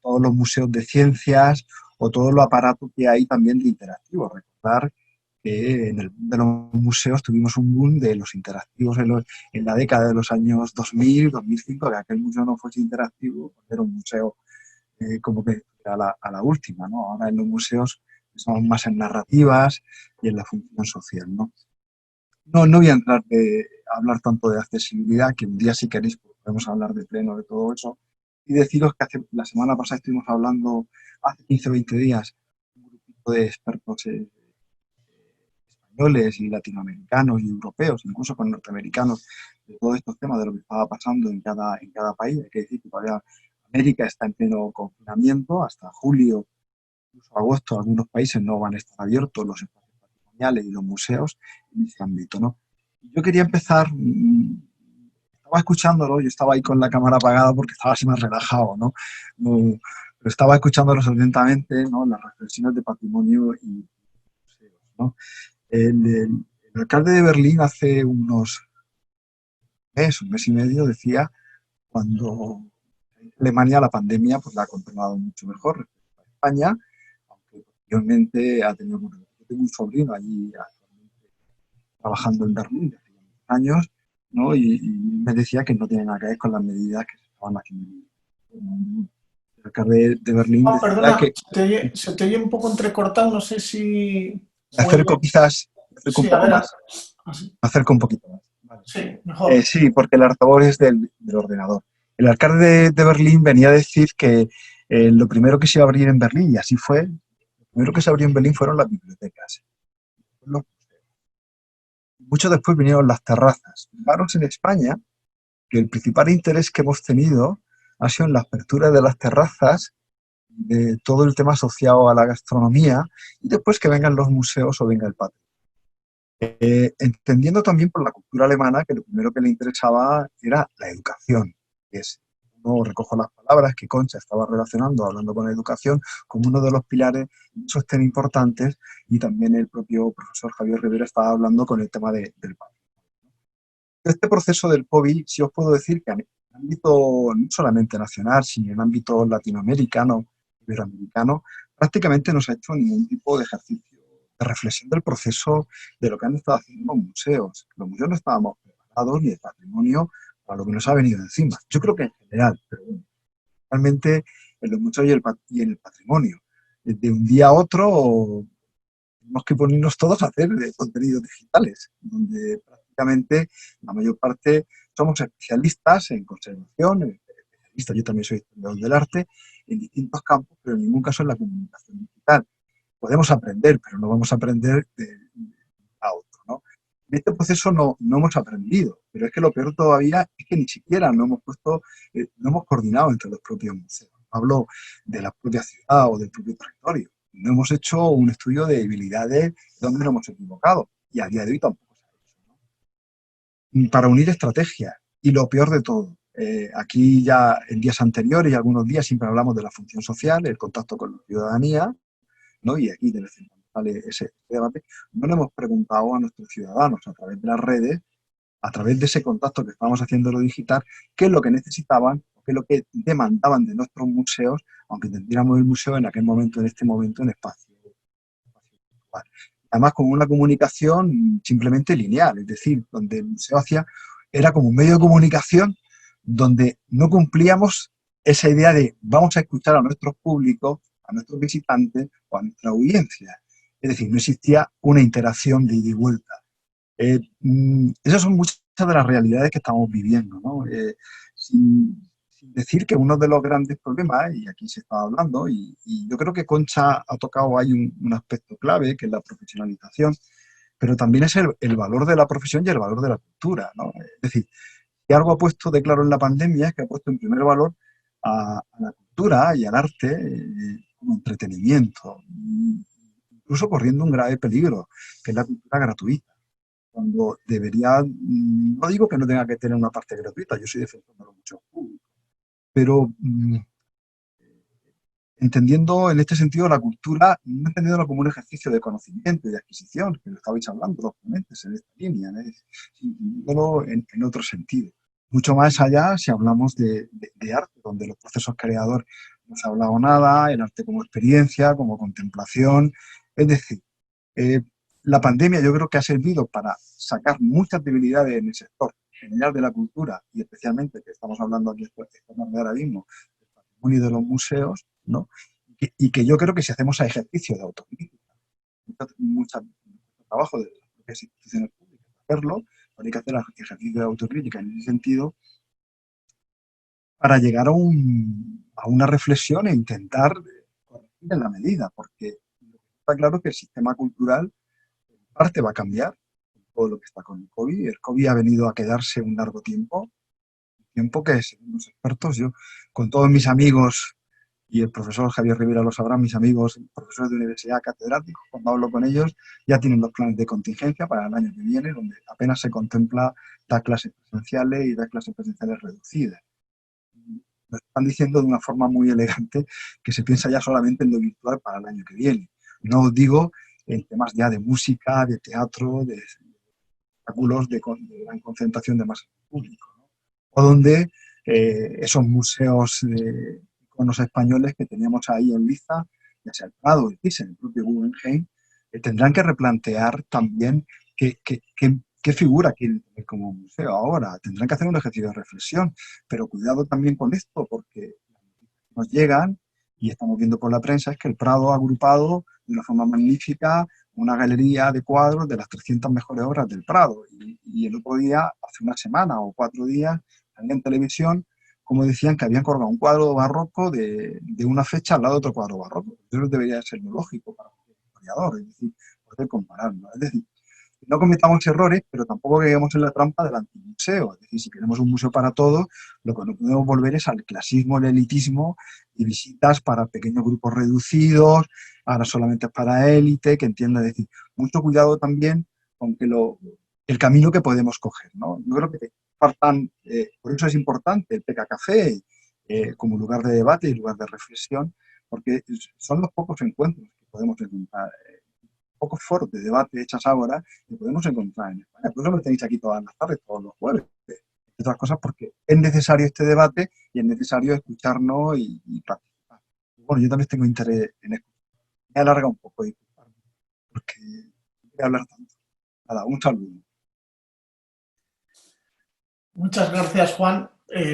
todos los museos de ciencias o todo lo aparato que hay también de interactivo. Recordar que en el mundo de los museos tuvimos un boom de los interactivos en la década de los años 2000, 2005, que aquel museo no fuese interactivo, era un museo como que a la última, ¿no? Ahora en los museos estamos más en narrativas y en la función social, ¿no? No voy a entrar a hablar tanto de accesibilidad, que un día si queréis podemos hablar de pleno de todo eso, y deciros que la semana pasada estuvimos hablando, hace 15 o 20 días, un grupo de expertos españoles y latinoamericanos y europeos, incluso con norteamericanos, de todos estos temas, de lo que estaba pasando en cada país. Hay que decir que todavía América está en pleno confinamiento, hasta julio, incluso agosto, algunos países no van a estar abiertos los espacios patrimoniales y los museos en ese ámbito, ¿no? Yo quería empezar, estaba escuchándolo, yo estaba ahí con la cámara apagada porque estaba así más relajado, ¿no? Pero estaba escuchándolos atentamente, ¿no? Las reflexiones de patrimonio y museos, ¿no? El alcalde de Berlín hace un mes y medio, decía, cuando en Alemania la pandemia pues la ha controlado mucho mejor respecto a España, aunque posteriormente ha tenido... Yo tengo un sobrino allí actualmente trabajando en Berlín desde hace muchos años, ¿no? Y me decía que no tiene nada que ver con las medidas que se estaban haciendo. El alcalde de Berlín Oh, decía perdona, que se te oye un poco entrecortado, no sé si me acerco quizás, me acerco un Sí, a poco ver, más, así. me acerco un poquito más. Vale. Sí, mejor. Sí, porque el altavoz es del ordenador. El alcalde de Berlín venía a decir que lo primero que se iba a abrir en Berlín, y así fue, lo primero que se abrió en Berlín fueron las bibliotecas. Mucho después vinieron las terrazas. Fijaros en España que el principal interés que hemos tenido ha sido en la apertura de las terrazas, de todo el tema asociado a la gastronomía, y después que vengan los museos o venga el patio. Entendiendo también por la cultura alemana que lo primero que le interesaba era la educación. No recojo las palabras que Concha estaba relacionando, hablando con la educación, como uno de los pilares esos tan importantes, y también el propio profesor Javier Rivera estaba hablando con el tema del patio. Este proceso del COVID, sí os puedo decir que en ámbito no solamente nacional, sino en ámbito latinoamericano, iberoamericano, prácticamente no se ha hecho ningún tipo de ejercicio de reflexión del proceso de lo que han estado haciendo los museos. Los museos no estábamos preparados ni el patrimonio para lo que nos ha venido encima. Yo creo que en general, pero bueno, realmente en los museos y en el patrimonio. De un día a otro tenemos que ponernos todos a hacer contenidos digitales, donde prácticamente la mayor parte somos especialistas en conservación, especialistas, yo también soy historiador del arte, en distintos campos, pero en ningún caso en la comunicación digital. Podemos aprender, pero no vamos a aprender a otro, ¿no? En este proceso no hemos aprendido, pero es que lo peor todavía es que ni siquiera no hemos coordinado entre los propios museos. Hablo de la propia ciudad o del propio territorio. No hemos hecho un estudio de debilidades donde nos hemos equivocado, y a día de hoy tampoco se ha hecho, ¿no? Para unir estrategias. Y lo peor de todo, aquí ya en días anteriores y algunos días siempre hablamos de la función social, el contacto con la ciudadanía, ¿no? Y aquí de sale ese debate. No le hemos preguntado a nuestros ciudadanos a través de las redes, a través de ese contacto que estamos haciendo en lo digital, qué es lo que necesitaban, qué es lo que demandaban de nuestros museos, aunque entendiéramos el museo en aquel momento, en este momento, en espacio virtual. Además, con una comunicación simplemente lineal, es decir, donde el museo era como un medio de comunicación donde no cumplíamos esa idea de vamos a escuchar a nuestros públicos, a nuestros visitantes o a nuestra audiencia. Es decir, no existía una interacción de ida y vuelta. Esas son muchas de las realidades que estamos viviendo, ¿no? Sin decir que uno de los grandes problemas, y aquí se está hablando, y yo creo que Concha ha tocado ahí un aspecto clave, que es la profesionalización, pero también es el valor de la profesión y el valor de la cultura, ¿no? Es decir, que algo ha puesto de claro en la pandemia es que ha puesto en primer valor a la cultura y al arte como entretenimiento, incluso corriendo un grave peligro, que es la cultura gratuita. Cuando debería, no digo que no tenga que tener una parte gratuita, yo soy defensor de los museos públicos, pero entendiendo en este sentido la cultura, no entendiéndolo como un ejercicio de conocimiento y de adquisición, que lo estabais hablando los ponentes en esta línea, sino en otro sentido. Mucho más allá si hablamos de arte, donde los procesos creadores no se ha hablado nada, el arte como experiencia, como contemplación. Es decir, la pandemia yo creo que ha servido para sacar muchas debilidades en el sector general de la cultura, y especialmente, que estamos hablando aquí ahora mismo, del patrimonio de los museos, ¿no? Y que yo creo que si hacemos a ejercicio de autocrítica, mucho trabajo de las propias instituciones públicas hacerlo, pero hay que hacer ejercicio de autocrítica en ese sentido para llegar a una reflexión e intentar corregir en la medida, porque está claro que el sistema cultural en parte va a cambiar con todo lo que está con el COVID. El COVID ha venido a quedarse un largo tiempo que según los expertos, yo con todos mis amigos, y el profesor Javier Rivera lo sabrá, mis amigos, profesores de universidad, catedráticos, cuando hablo con ellos, ya tienen los planes de contingencia para el año que viene, donde apenas se contempla dar clases presenciales y dar clases presenciales reducidas. Nos están diciendo de una forma muy elegante que se piensa ya solamente en lo virtual para el año que viene. No os digo en temas ya de música, de teatro, de espectáculos de gran concentración de masas de público, ¿no? O donde esos museos iconos españoles que teníamos ahí en liza, ya sea el Prado, el Thyssen, el propio Guggenheim, tendrán que replantear también qué figura quieren tener como museo ahora. Tendrán que hacer un ejercicio de reflexión, pero cuidado también con esto, porque nos llegan, y estamos viendo por la prensa, es que el Prado ha agrupado de una forma magnífica una galería de cuadros de las 300 mejores obras del Prado. Y el otro día, hace una semana o 4 días, salía en televisión como decían que habían colgado un cuadro barroco de una fecha al lado de otro cuadro barroco. Eso debería ser lo lógico para un historiador, es decir, poder compararlo. Es decir, no cometamos errores, pero tampoco caigamos en la trampa del antimuseo. Es decir, si queremos un museo para todos, lo que no podemos volver es al clasismo, el elitismo y visitas para pequeños grupos reducidos, ahora solamente para élite, que entienda. Es decir, mucho cuidado también con que el camino que podemos coger, ¿no? Yo creo que faltan, por eso es importante el PK Café como lugar de debate y lugar de reflexión, porque son los pocos encuentros que podemos encontrar, pocos foros de debate hechas ahora que podemos encontrar en España. Por eso lo tenéis aquí todas las tardes, todos los jueves. Entre otras cosas porque es necesario este debate y es necesario escucharnos y participar. Bueno, yo también tengo interés en escuchar. Me alarga un poco, disculparme, porque no voy a hablar tanto. Nada, un saludo. Muchas gracias, Juan.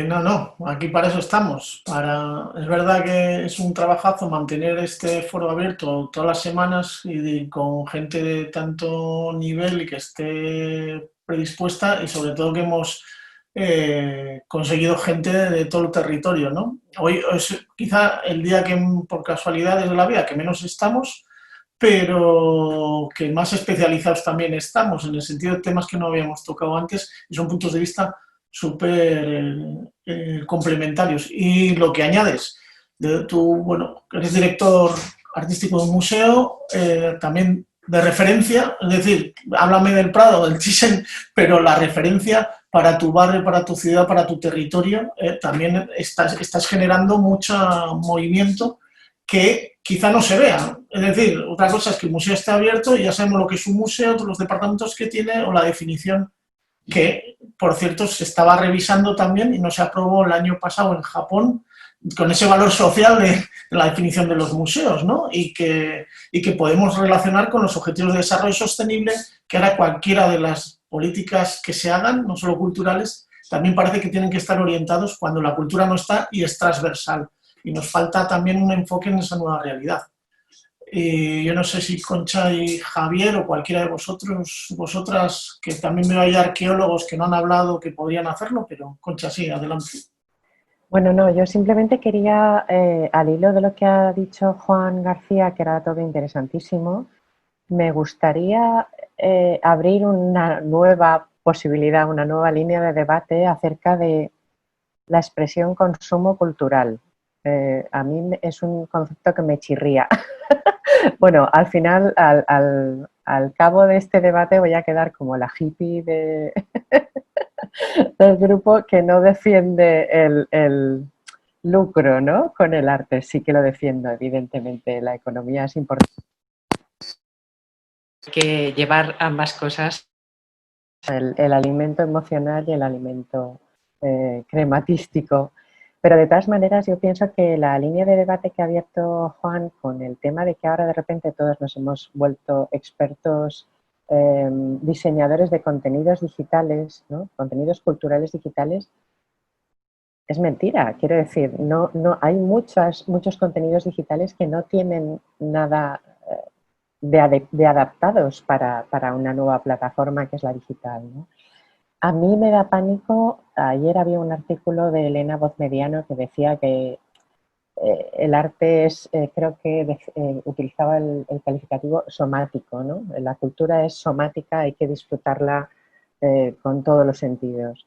No, aquí para eso estamos. Es verdad que es un trabajazo mantener este foro abierto todas las semanas y con gente de tanto nivel y que esté predispuesta y sobre todo que hemos conseguido gente de todo el territorio, ¿no? Hoy es quizá el día que por casualidades de la vida que menos estamos, pero que más especializados también estamos en el sentido de temas que no habíamos tocado antes y son puntos de vista súper complementarios. Y lo que añades, tú, bueno, eres director artístico de un museo, también de referencia, es decir, háblame del Prado, del Thyssen, pero la referencia para tu barrio, para tu ciudad, para tu territorio, también estás generando mucho movimiento que quizá no se vea. Es decir, otra cosa es que el museo esté abierto y ya sabemos lo que es un museo, todos los departamentos que tiene o la definición que, por cierto, se estaba revisando también y no se aprobó el año pasado en Japón con ese valor social de la definición de los museos, ¿no? Y que podemos relacionar con los objetivos de desarrollo sostenible, que ahora cualquiera de las políticas que se hagan, no solo culturales, también parece que tienen que estar orientados cuando la cultura no está y es transversal. Y nos falta también un enfoque en esa nueva realidad. Y yo no sé si Concha y Javier o cualquiera de vosotras, que también veo hay arqueólogos que no han hablado, que podrían hacerlo, pero Concha, sí, adelante. Bueno, no, yo simplemente quería, al hilo de lo que ha dicho Juan García, que era todo interesantísimo, me gustaría abrir una nueva posibilidad, una nueva línea de debate acerca de la expresión consumo cultural. A mí es un concepto que me chirría. Bueno, al final, al cabo de este debate voy a quedar como la hippie del grupo que no defiende el lucro, ¿no? Con el arte. Sí que lo defiendo, evidentemente. La economía es importante. Hay que llevar ambas cosas. El alimento emocional y el alimento crematístico. Pero de todas maneras yo pienso que la línea de debate que ha abierto Juan con el tema de que ahora de repente todos nos hemos vuelto expertos diseñadores de contenidos digitales, ¿no? Contenidos culturales digitales, es mentira. Quiero decir, no, hay muchos contenidos digitales que no tienen nada de adaptados para una nueva plataforma que es la digital, ¿no? A mí me da pánico. Ayer había un artículo de Elena Vozmediano que decía que el arte es, creo que utilizaba el calificativo somático, ¿no? La cultura es somática, hay que disfrutarla con todos los sentidos.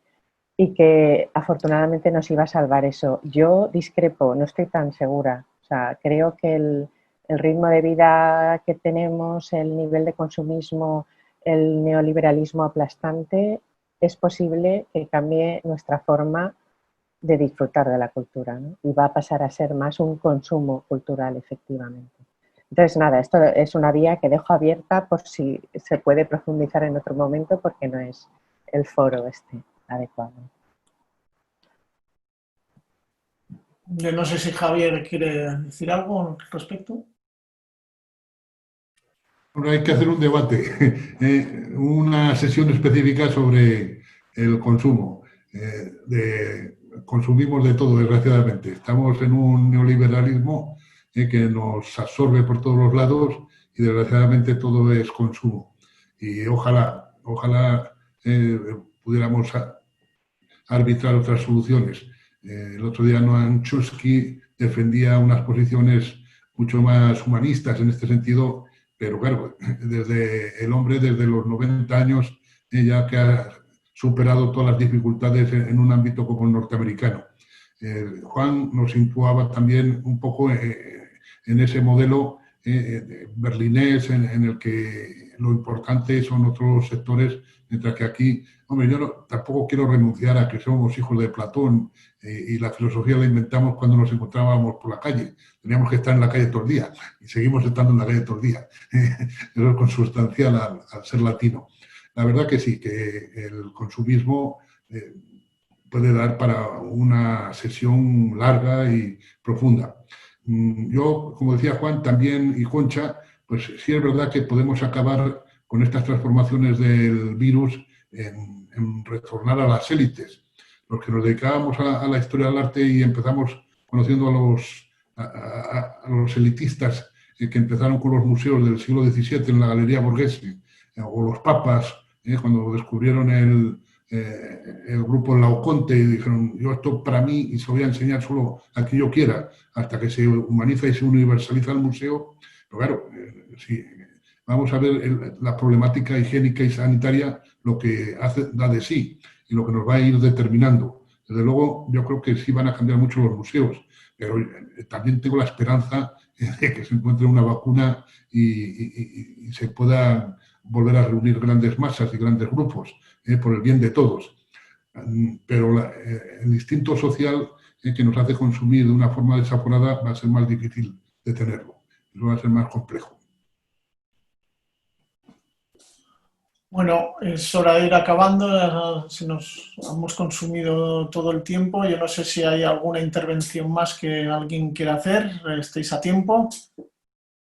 Y que afortunadamente nos iba a salvar eso. Yo discrepo, no estoy tan segura. O sea, creo que el ritmo de vida que tenemos, el nivel de consumismo, el neoliberalismo aplastante, es posible que cambie nuestra forma de disfrutar de la cultura, ¿no? Y va a pasar a ser más un consumo cultural, efectivamente. Entonces, nada, esto es una vía que dejo abierta por si se puede profundizar en otro momento, porque no es el foro adecuado. Yo no sé si Javier quiere decir algo al respecto. Bueno, hay que hacer un debate, una sesión específica sobre el consumo. Consumimos de todo, desgraciadamente. Estamos en un neoliberalismo que nos absorbe por todos los lados y desgraciadamente todo es consumo. Y ojalá pudiéramos arbitrar otras soluciones. El otro día Noam Chomsky defendía unas posiciones mucho más humanistas en este sentido, pero claro, desde el hombre desde los 90 años, ya que ha superado todas las dificultades en un ámbito como el norteamericano. Juan nos situaba también un poco en ese modelo berlinés en el que lo importante son otros sectores, mientras que aquí, hombre, yo tampoco quiero renunciar a que somos hijos de Platón y la filosofía la inventamos cuando nos encontrábamos por la calle. Teníamos que estar en la calle todo el día y seguimos estando en la calle todo el día. Eso es consustancial al ser latino. La verdad que sí, que el consumismo puede dar para una sesión larga y profunda. Yo, como decía Juan, también y Concha, pues sí es verdad que podemos acabar con estas transformaciones del virus en retornar a las élites. Los que nos dedicábamos a la historia del arte y empezamos conociendo a los elitistas que empezaron con los museos del siglo XVII en la Galería Borghese, o los papas, cuando descubrieron el grupo Laoconte y dijeron, yo esto para mí y se lo voy a enseñar solo a quien yo quiera, hasta que se humaniza y se universaliza el museo. Pero claro, sí, vamos a ver la problemática higiénica y sanitaria, lo que da de sí y lo que nos va a ir determinando. Desde luego, yo creo que sí van a cambiar mucho los museos, pero también tengo la esperanza de que se encuentre una vacuna y se puedan volver a reunir grandes masas y grandes grupos por el bien de todos. Pero el instinto social que nos hace consumir de una forma desaforada va a ser más difícil de tenerlo. Eso va a ser más complejo. Bueno, es hora de ir acabando, se nos hemos consumido todo el tiempo. Yo no sé si hay alguna intervención más que alguien quiera hacer, estéis a tiempo.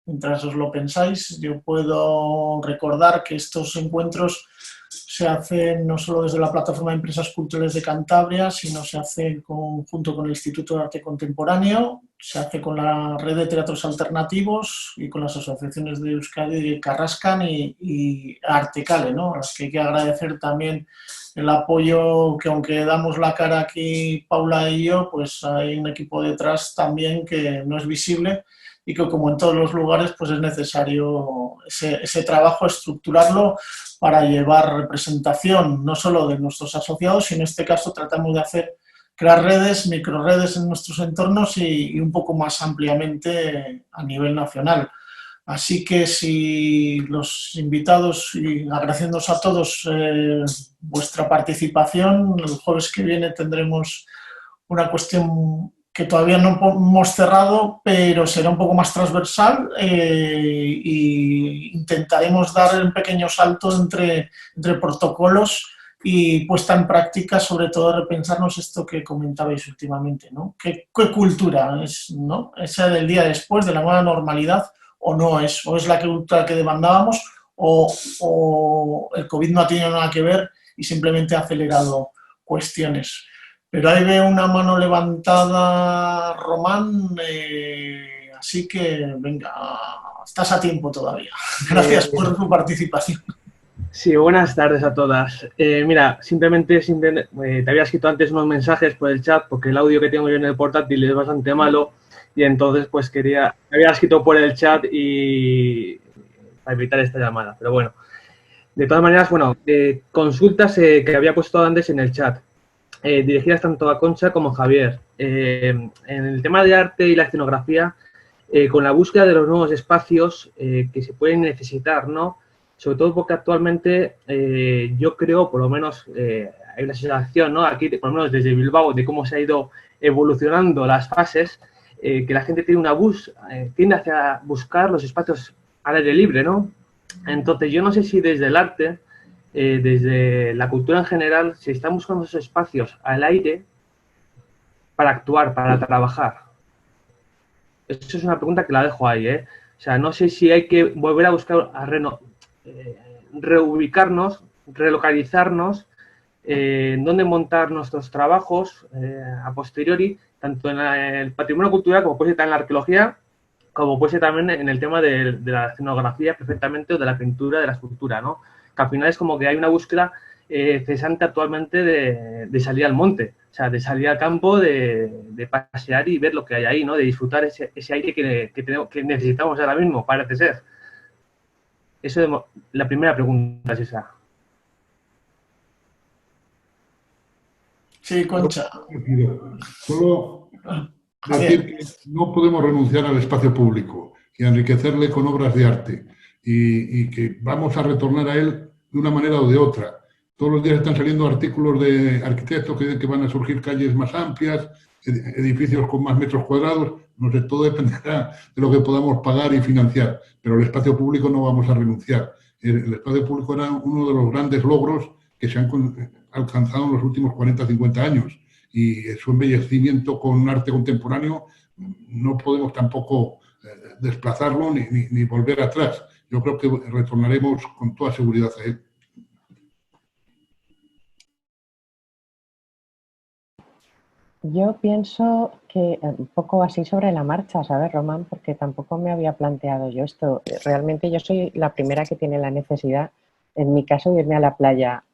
Mientras os lo pensáis, yo puedo recordar que estos encuentros se hacen no solo desde la Plataforma de Empresas Culturales de Cantabria, sino se hace junto con el Instituto de Arte Contemporáneo, se hace con la Red de Teatros Alternativos y con las asociaciones de Euskadi, Carrascan y Artecale, ¿no? A las que hay que agradecer también el apoyo que, aunque damos la cara aquí Paula y yo, pues hay un equipo detrás también que no es visible y que, como en todos los lugares, pues es necesario ese trabajo, estructurarlo para llevar representación no solo de nuestros asociados, sino en este caso tratamos de crear redes, microredes en nuestros entornos y un poco más ampliamente a nivel nacional. Así que si los invitados, y agradeciéndoos a todos vuestra participación, el jueves que viene tendremos una cuestión que todavía no hemos cerrado, pero será un poco más transversal y intentaremos dar un pequeño salto entre protocolos y puesta en práctica, sobre todo repensarnos esto que comentabais últimamente, ¿no? ¿Qué cultura es, ¿no? Esa del día después, de la nueva normalidad, o no es? ¿O es la cultura que demandábamos o el COVID no ha tenido nada que ver y simplemente ha acelerado cuestiones? Pero ahí veo una mano levantada, Román, así que venga, estás a tiempo todavía. Gracias por tu participación. Sí, buenas tardes a todas. Mira, simplemente te había escrito antes unos mensajes por el chat porque el audio que tengo yo en el portátil es bastante malo y entonces pues había escrito por el chat y para evitar esta llamada, pero bueno. De todas maneras, bueno, consultas que había puesto antes en el chat. Dirigidas tanto a Concha como a Javier. En el tema de arte y la escenografía, con la búsqueda de los nuevos espacios que se pueden necesitar, ¿no? Sobre todo porque actualmente yo creo, por lo menos hay una sensación, ¿no? Aquí, por lo menos desde Bilbao, de cómo se ha ido evolucionando las fases, que la gente tiende hacia buscar los espacios al aire libre, ¿no? Entonces, yo no sé si desde el arte, desde la cultura en general, se están buscando esos espacios al aire para actuar, para trabajar. Eso es una pregunta que la dejo ahí, ¿eh? O sea, no sé si hay que volver a buscar, reubicarnos, relocalizarnos, dónde montar nuestros trabajos a posteriori, tanto en el patrimonio cultural como puede ser en la arqueología, como puede ser también en el tema de la escenografía perfectamente o de la pintura, de la escultura, ¿no? Que al final es como que hay una búsqueda cesante actualmente de salir al monte, o sea, de salir al campo, de pasear y ver lo que hay ahí, ¿no? De disfrutar ese aire que necesitamos ahora mismo, parece ser. Eso, la primera pregunta es esa. Sí, Concha. Solo Javier. decir que no podemos renunciar al espacio público y a enriquecerle con obras de arte y que vamos a retornar a él de una manera o de otra. Todos los días están saliendo artículos de arquitectos que dicen que van a surgir calles más amplias, edificios con más metros cuadrados. No sé, todo dependerá de lo que podamos pagar y financiar, pero el espacio público no vamos a renunciar. El espacio público era uno de los grandes logros que se han alcanzado en los últimos 40 o 50 años y su embellecimiento con arte contemporáneo no podemos tampoco desplazarlo ni volver atrás. Yo creo que retornaremos con toda seguridad a él. Yo pienso que un poco así sobre la marcha, ¿sabes, Román? Porque tampoco me había planteado yo esto. Realmente yo soy la primera que tiene la necesidad, en mi caso, de irme a la playa.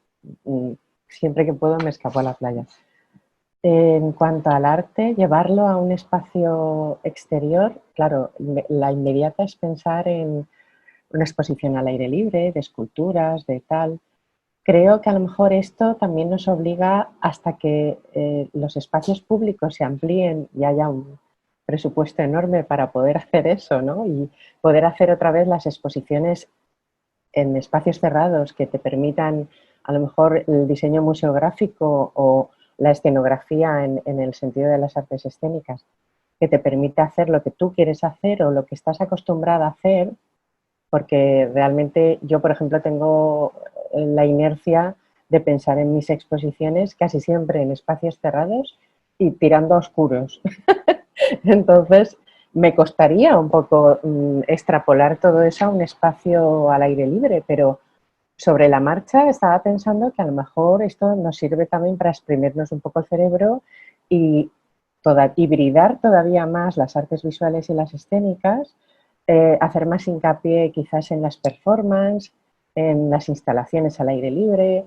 Siempre que puedo me escapo a la playa. En cuanto al arte, llevarlo a un espacio exterior, claro, la inmediata es pensar en una exposición al aire libre, de esculturas, de tal. Creo que a lo mejor esto también nos obliga hasta que los espacios públicos se amplíen y haya un presupuesto enorme para poder hacer eso, ¿no? Y poder hacer otra vez las exposiciones en espacios cerrados que te permitan a lo mejor el diseño museográfico o la escenografía en el sentido de las artes escénicas, que te permita hacer lo que tú quieres hacer o lo que estás acostumbrada a hacer, porque realmente yo, por ejemplo, tengo la inercia de pensar en mis exposiciones casi siempre en espacios cerrados y tirando a oscuros. Entonces, me costaría un poco extrapolar todo eso a un espacio al aire libre, pero sobre la marcha estaba pensando que a lo mejor esto nos sirve también para exprimirnos un poco el cerebro y hibridar todavía más las artes visuales y las escénicas, hacer más hincapié quizás en las performances, en las instalaciones al aire libre.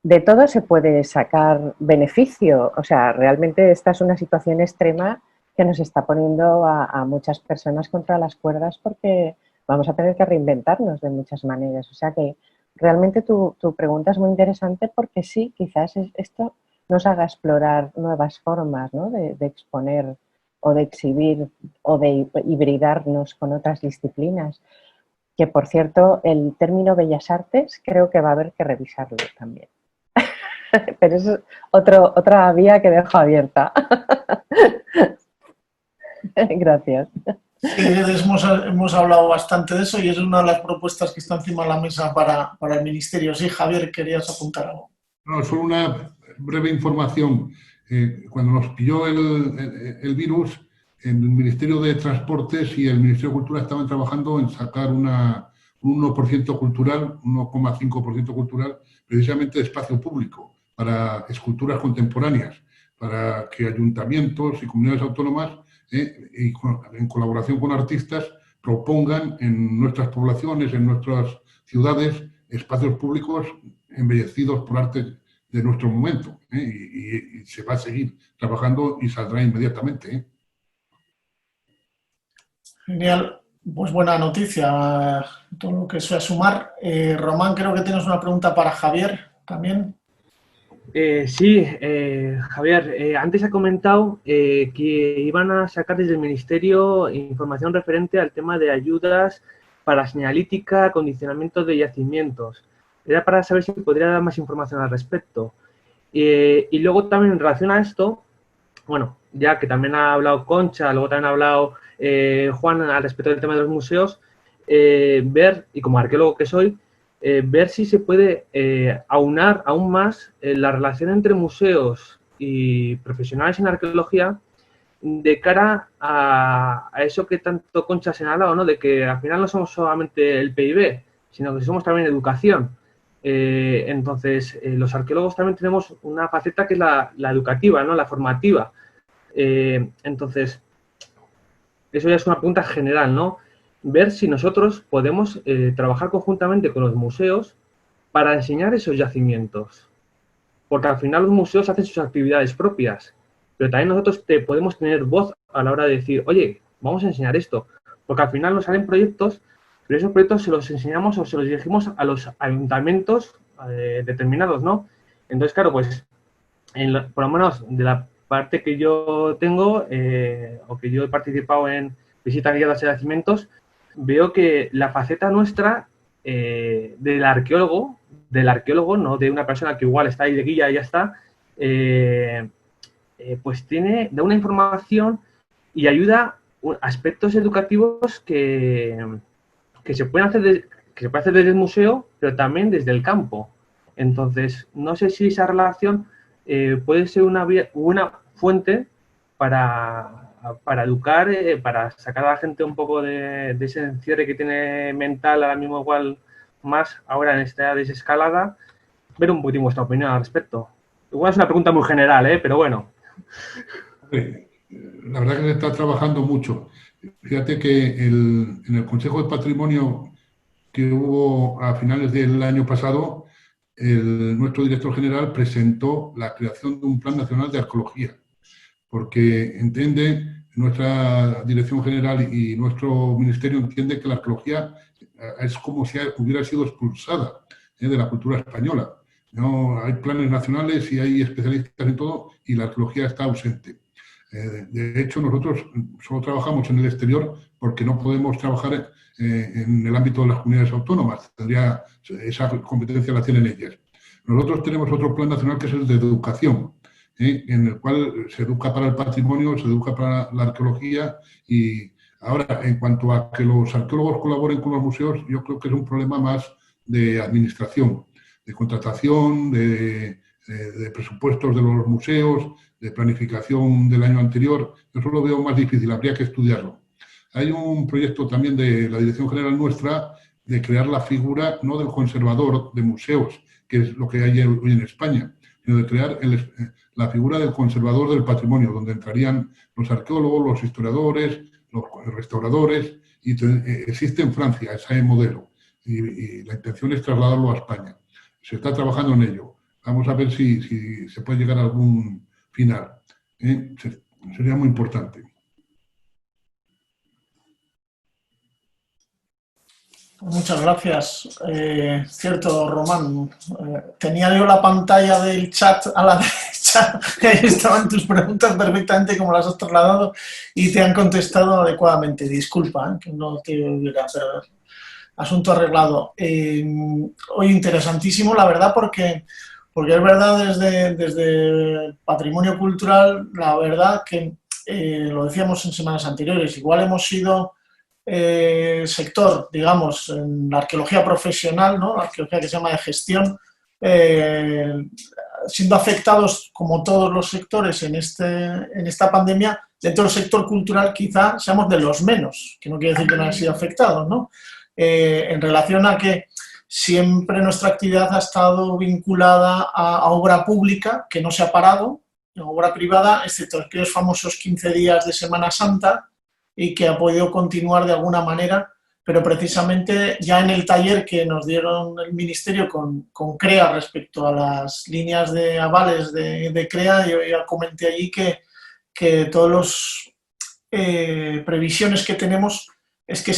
De todo se puede sacar beneficio. O sea, realmente esta es una situación extrema que nos está poniendo a muchas personas contra las cuerdas porque vamos a tener que reinventarnos de muchas maneras. O sea que realmente tu pregunta es muy interesante porque sí, quizás esto nos haga explorar nuevas formas, ¿no? de exponer o de exhibir o de hibridarnos con otras disciplinas. Que, por cierto, el término Bellas Artes creo que va a haber que revisarlo también. Pero es otra vía que dejo abierta. Gracias. Sí, hemos hablado bastante de eso y es una de las propuestas que está encima de la mesa para el Ministerio. Sí, Javier, querías apuntar algo. No, solo una breve información. Cuando nos pilló el virus, el Ministerio de Transportes y el Ministerio de Cultura estaban trabajando en sacar un 1% cultural, 1,5% cultural, precisamente de espacio público, para esculturas contemporáneas, para que ayuntamientos y comunidades autónomas, y en colaboración con artistas, propongan en nuestras poblaciones, en nuestras ciudades, espacios públicos embellecidos por arte de nuestro momento, y se va a seguir trabajando y saldrá inmediatamente. Genial, pues buena noticia, todo lo que sea sumar. Román, creo que tienes una pregunta para Javier también. Sí, Javier, antes ha comentado que iban a sacar desde el Ministerio información referente al tema de ayudas para señalítica, acondicionamiento de yacimientos. Era para saber si podría dar más información al respecto. Y luego también en relación a esto, bueno, ya que también ha hablado Concha, luego también ha hablado Juan al respecto del tema de los museos, ver, y como arqueólogo que soy, ver si se puede aunar aún más la relación entre museos y profesionales en arqueología de cara a eso que tanto Concha ha señalado, ¿no? De que al final no somos solamente el PIB, sino que somos también educación. Entonces, los arqueólogos también tenemos una faceta que es la educativa, ¿no? La formativa. Entonces, eso ya es una pregunta general, ¿no? Ver si nosotros podemos trabajar conjuntamente con los museos para enseñar esos yacimientos. Porque al final los museos hacen sus actividades propias, pero también nosotros podemos tener voz a la hora de decir, oye, vamos a enseñar esto. Porque al final nos salen proyectos, pero esos proyectos se los enseñamos o se los dirigimos a los ayuntamientos determinados, ¿no? Entonces, claro, pues, por lo menos de la parte que yo tengo, o que yo he participado en visitas guiadas a yacimientos, veo que la faceta nuestra del arqueólogo, no de una persona que igual está ahí de guía y ya está, pues da una información y ayuda aspectos educativos que se pueden hacer desde el museo, pero también desde el campo. Entonces, no sé si esa relación puede ser una fuente para educar, para sacar a la gente un poco de ese encierre que tiene mental ahora mismo, igual más ahora en esta desescalada, ver un poquitín vuestra opinión al respecto. Igual es una pregunta muy general, pero bueno. La verdad que se está trabajando mucho. Fíjate que en el Consejo de Patrimonio que hubo a finales del año pasado, nuestro director general presentó la creación de un Plan Nacional de Arqueología, porque nuestra dirección general y nuestro ministerio entiende que la arqueología es como si hubiera sido expulsada de la cultura española. No, hay planes nacionales y hay especialistas en todo y la arqueología está ausente. De hecho, nosotros solo trabajamos en el exterior porque no podemos trabajar en el ámbito de las comunidades autónomas. Esa competencia la tienen ellas. Nosotros tenemos otro plan nacional que es el de educación, en el cual se educa para el patrimonio, se educa para la arqueología. Y ahora, en cuanto a que los arqueólogos colaboren con los museos, yo creo que es un problema más de administración, de contratación, de presupuestos de los museos, de planificación del año anterior. Eso lo veo más difícil, habría que estudiarlo. Hay un proyecto también de la Dirección General nuestra de crear la figura no del conservador de museos, que es lo que hay hoy en España, sino de crear la figura del conservador del patrimonio, donde entrarían los arqueólogos, los historiadores, los restauradores, y existe en Francia ese modelo, y la intención es trasladarlo a España. Se está trabajando en ello. Vamos a ver si se puede llegar a algún final. Sería muy importante. Muchas gracias. Cierto, Román. Tenía yo la pantalla del chat a la derecha, y ahí estaban tus preguntas perfectamente como las has trasladado y te han contestado adecuadamente. Disculpa, que no te hubiera, pero asunto arreglado. Hoy interesantísimo, la verdad, porque es verdad desde Patrimonio Cultural, la verdad que lo decíamos en semanas anteriores, igual hemos sido sector, digamos, en la arqueología profesional, ¿no? La arqueología que se llama de gestión, siendo afectados como todos los sectores en esta pandemia. Dentro del sector cultural quizá seamos de los menos, que no quiere decir que no hayan sido afectados, ¿no? En relación a que siempre nuestra actividad ha estado vinculada a obra pública, que no se ha parado, obra privada, excepto aquellos famosos 15 días de Semana Santa, y que ha podido continuar de alguna manera, pero precisamente ya en el taller que nos dieron el Ministerio con CREA respecto a las líneas de avales de CREA, yo ya comenté allí que todas las previsiones que tenemos es que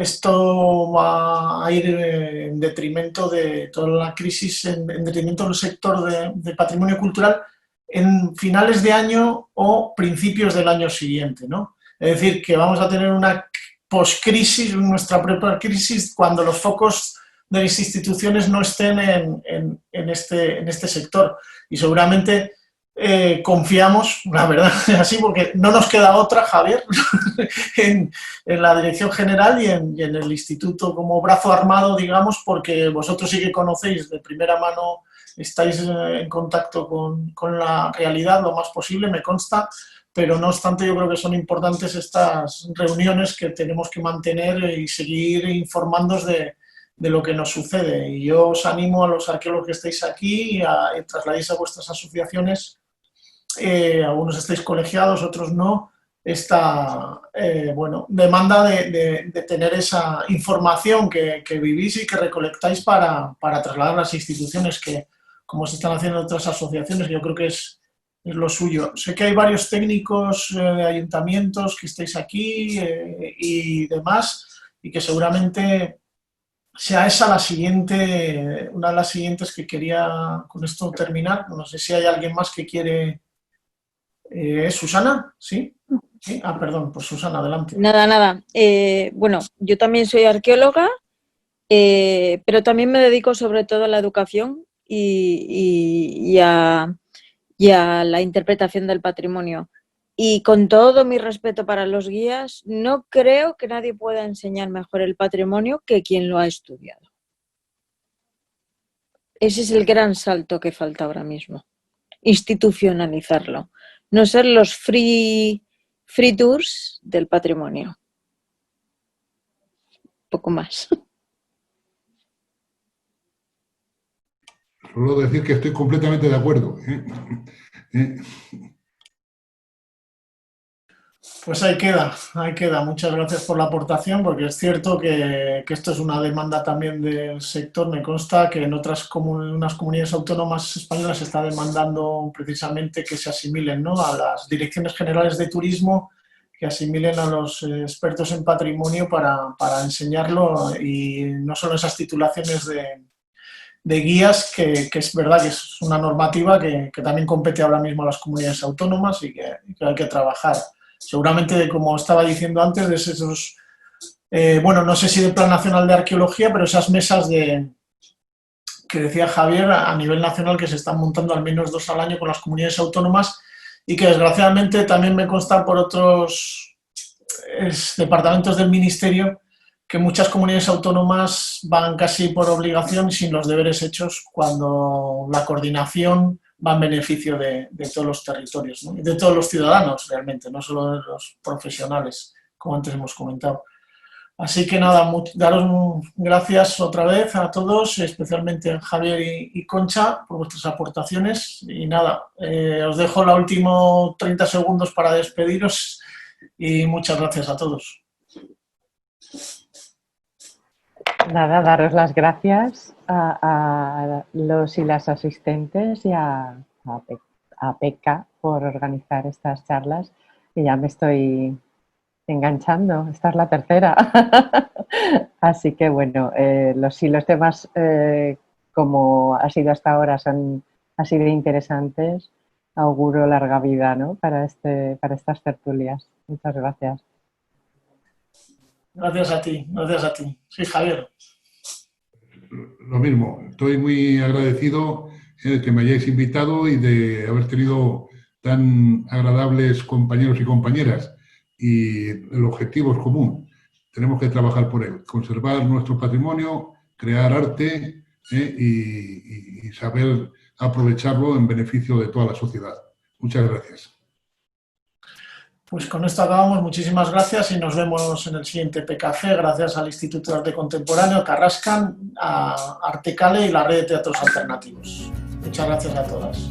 esto va a ir en detrimento de toda la crisis, en detrimento del sector de patrimonio cultural en finales de año o principios del año siguiente, ¿no? Es decir, que vamos a tener una poscrisis, nuestra propia crisis, cuando los focos de las instituciones no estén en este sector. Y seguramente confiamos, la verdad es así, porque no nos queda otra, Javier, en la Dirección General y en el Instituto como brazo armado, digamos, porque vosotros sí que conocéis de primera mano, estáis en contacto con la realidad lo más posible, me consta, pero no obstante yo creo que son importantes estas reuniones que tenemos que mantener y seguir informándoos de lo que nos sucede. Y yo os animo a los arqueólogos que estáis aquí a trasladéis a vuestras asociaciones, algunos estáis colegiados, otros no, esta demanda de tener esa información que vivís y que recolectáis para trasladar a las instituciones, que como se están haciendo otras asociaciones, yo creo que es lo suyo. Sé que hay varios técnicos de ayuntamientos que estáis aquí y demás, y que seguramente sea esa una de las siguientes que quería con esto terminar. No sé si hay alguien más que quiere... ¿Susana? ¿Sí? ¿Sí? Ah, perdón, pues Susana, adelante. Nada. Bueno, yo también soy arqueóloga, pero también me dedico sobre todo a la educación y a la interpretación del patrimonio. Y con todo mi respeto para los guías, no creo que nadie pueda enseñar mejor el patrimonio que quien lo ha estudiado. Ese es el gran salto que falta ahora mismo, institucionalizarlo, no ser los free tours del patrimonio. Poco más. Solo decir que estoy completamente de acuerdo. Pues ahí queda. Muchas gracias por la aportación, porque es cierto que esto es una demanda también del sector. Me consta que en unas comunidades autónomas españolas se está demandando precisamente que se asimilen, ¿no?, a las direcciones generales de turismo, que asimilen a los expertos en patrimonio para enseñarlo, y no solo esas titulaciones de guías, que es verdad que es una normativa que también compete ahora mismo a las comunidades autónomas y que hay que trabajar. Seguramente, como estaba diciendo antes, de esos, no sé si del Plan Nacional de Arqueología, pero esas mesas que decía Javier a nivel nacional, que se están montando al menos 2 al año con las comunidades autónomas, y que desgraciadamente también me consta por otros departamentos del Ministerio que muchas comunidades autónomas van casi por obligación y sin los deberes hechos, cuando la coordinación va en beneficio de todos los territorios, ¿no?, y de todos los ciudadanos realmente, no solo de los profesionales, como antes hemos comentado. Así que nada, daros gracias otra vez a todos, especialmente a Javier y Concha, por vuestras aportaciones. Y nada, os dejo los últimos 30 segundos para despediros, y muchas gracias a todos. Nada, daros las gracias a los y las asistentes y a PECA por organizar estas charlas, y ya me estoy enganchando, esta es la tercera. Así que bueno, los temas como ha sido hasta ahora han sido interesantes, auguro larga vida, ¿no?, para estas tertulias. Muchas gracias. Gracias a ti. Sí, Javier. Lo mismo, estoy muy agradecido de que me hayáis invitado y de haber tenido tan agradables compañeros y compañeras. Y el objetivo es común, tenemos que trabajar por él, conservar nuestro patrimonio, crear arte y saber aprovecharlo en beneficio de toda la sociedad. Muchas gracias. Pues con esto acabamos. Muchísimas gracias y nos vemos en el siguiente PCAFE. Gracias al Instituto de Arte Contemporáneo, Carrascan, a Artecale y la Red de Teatros Alternativos. Muchas gracias a todas.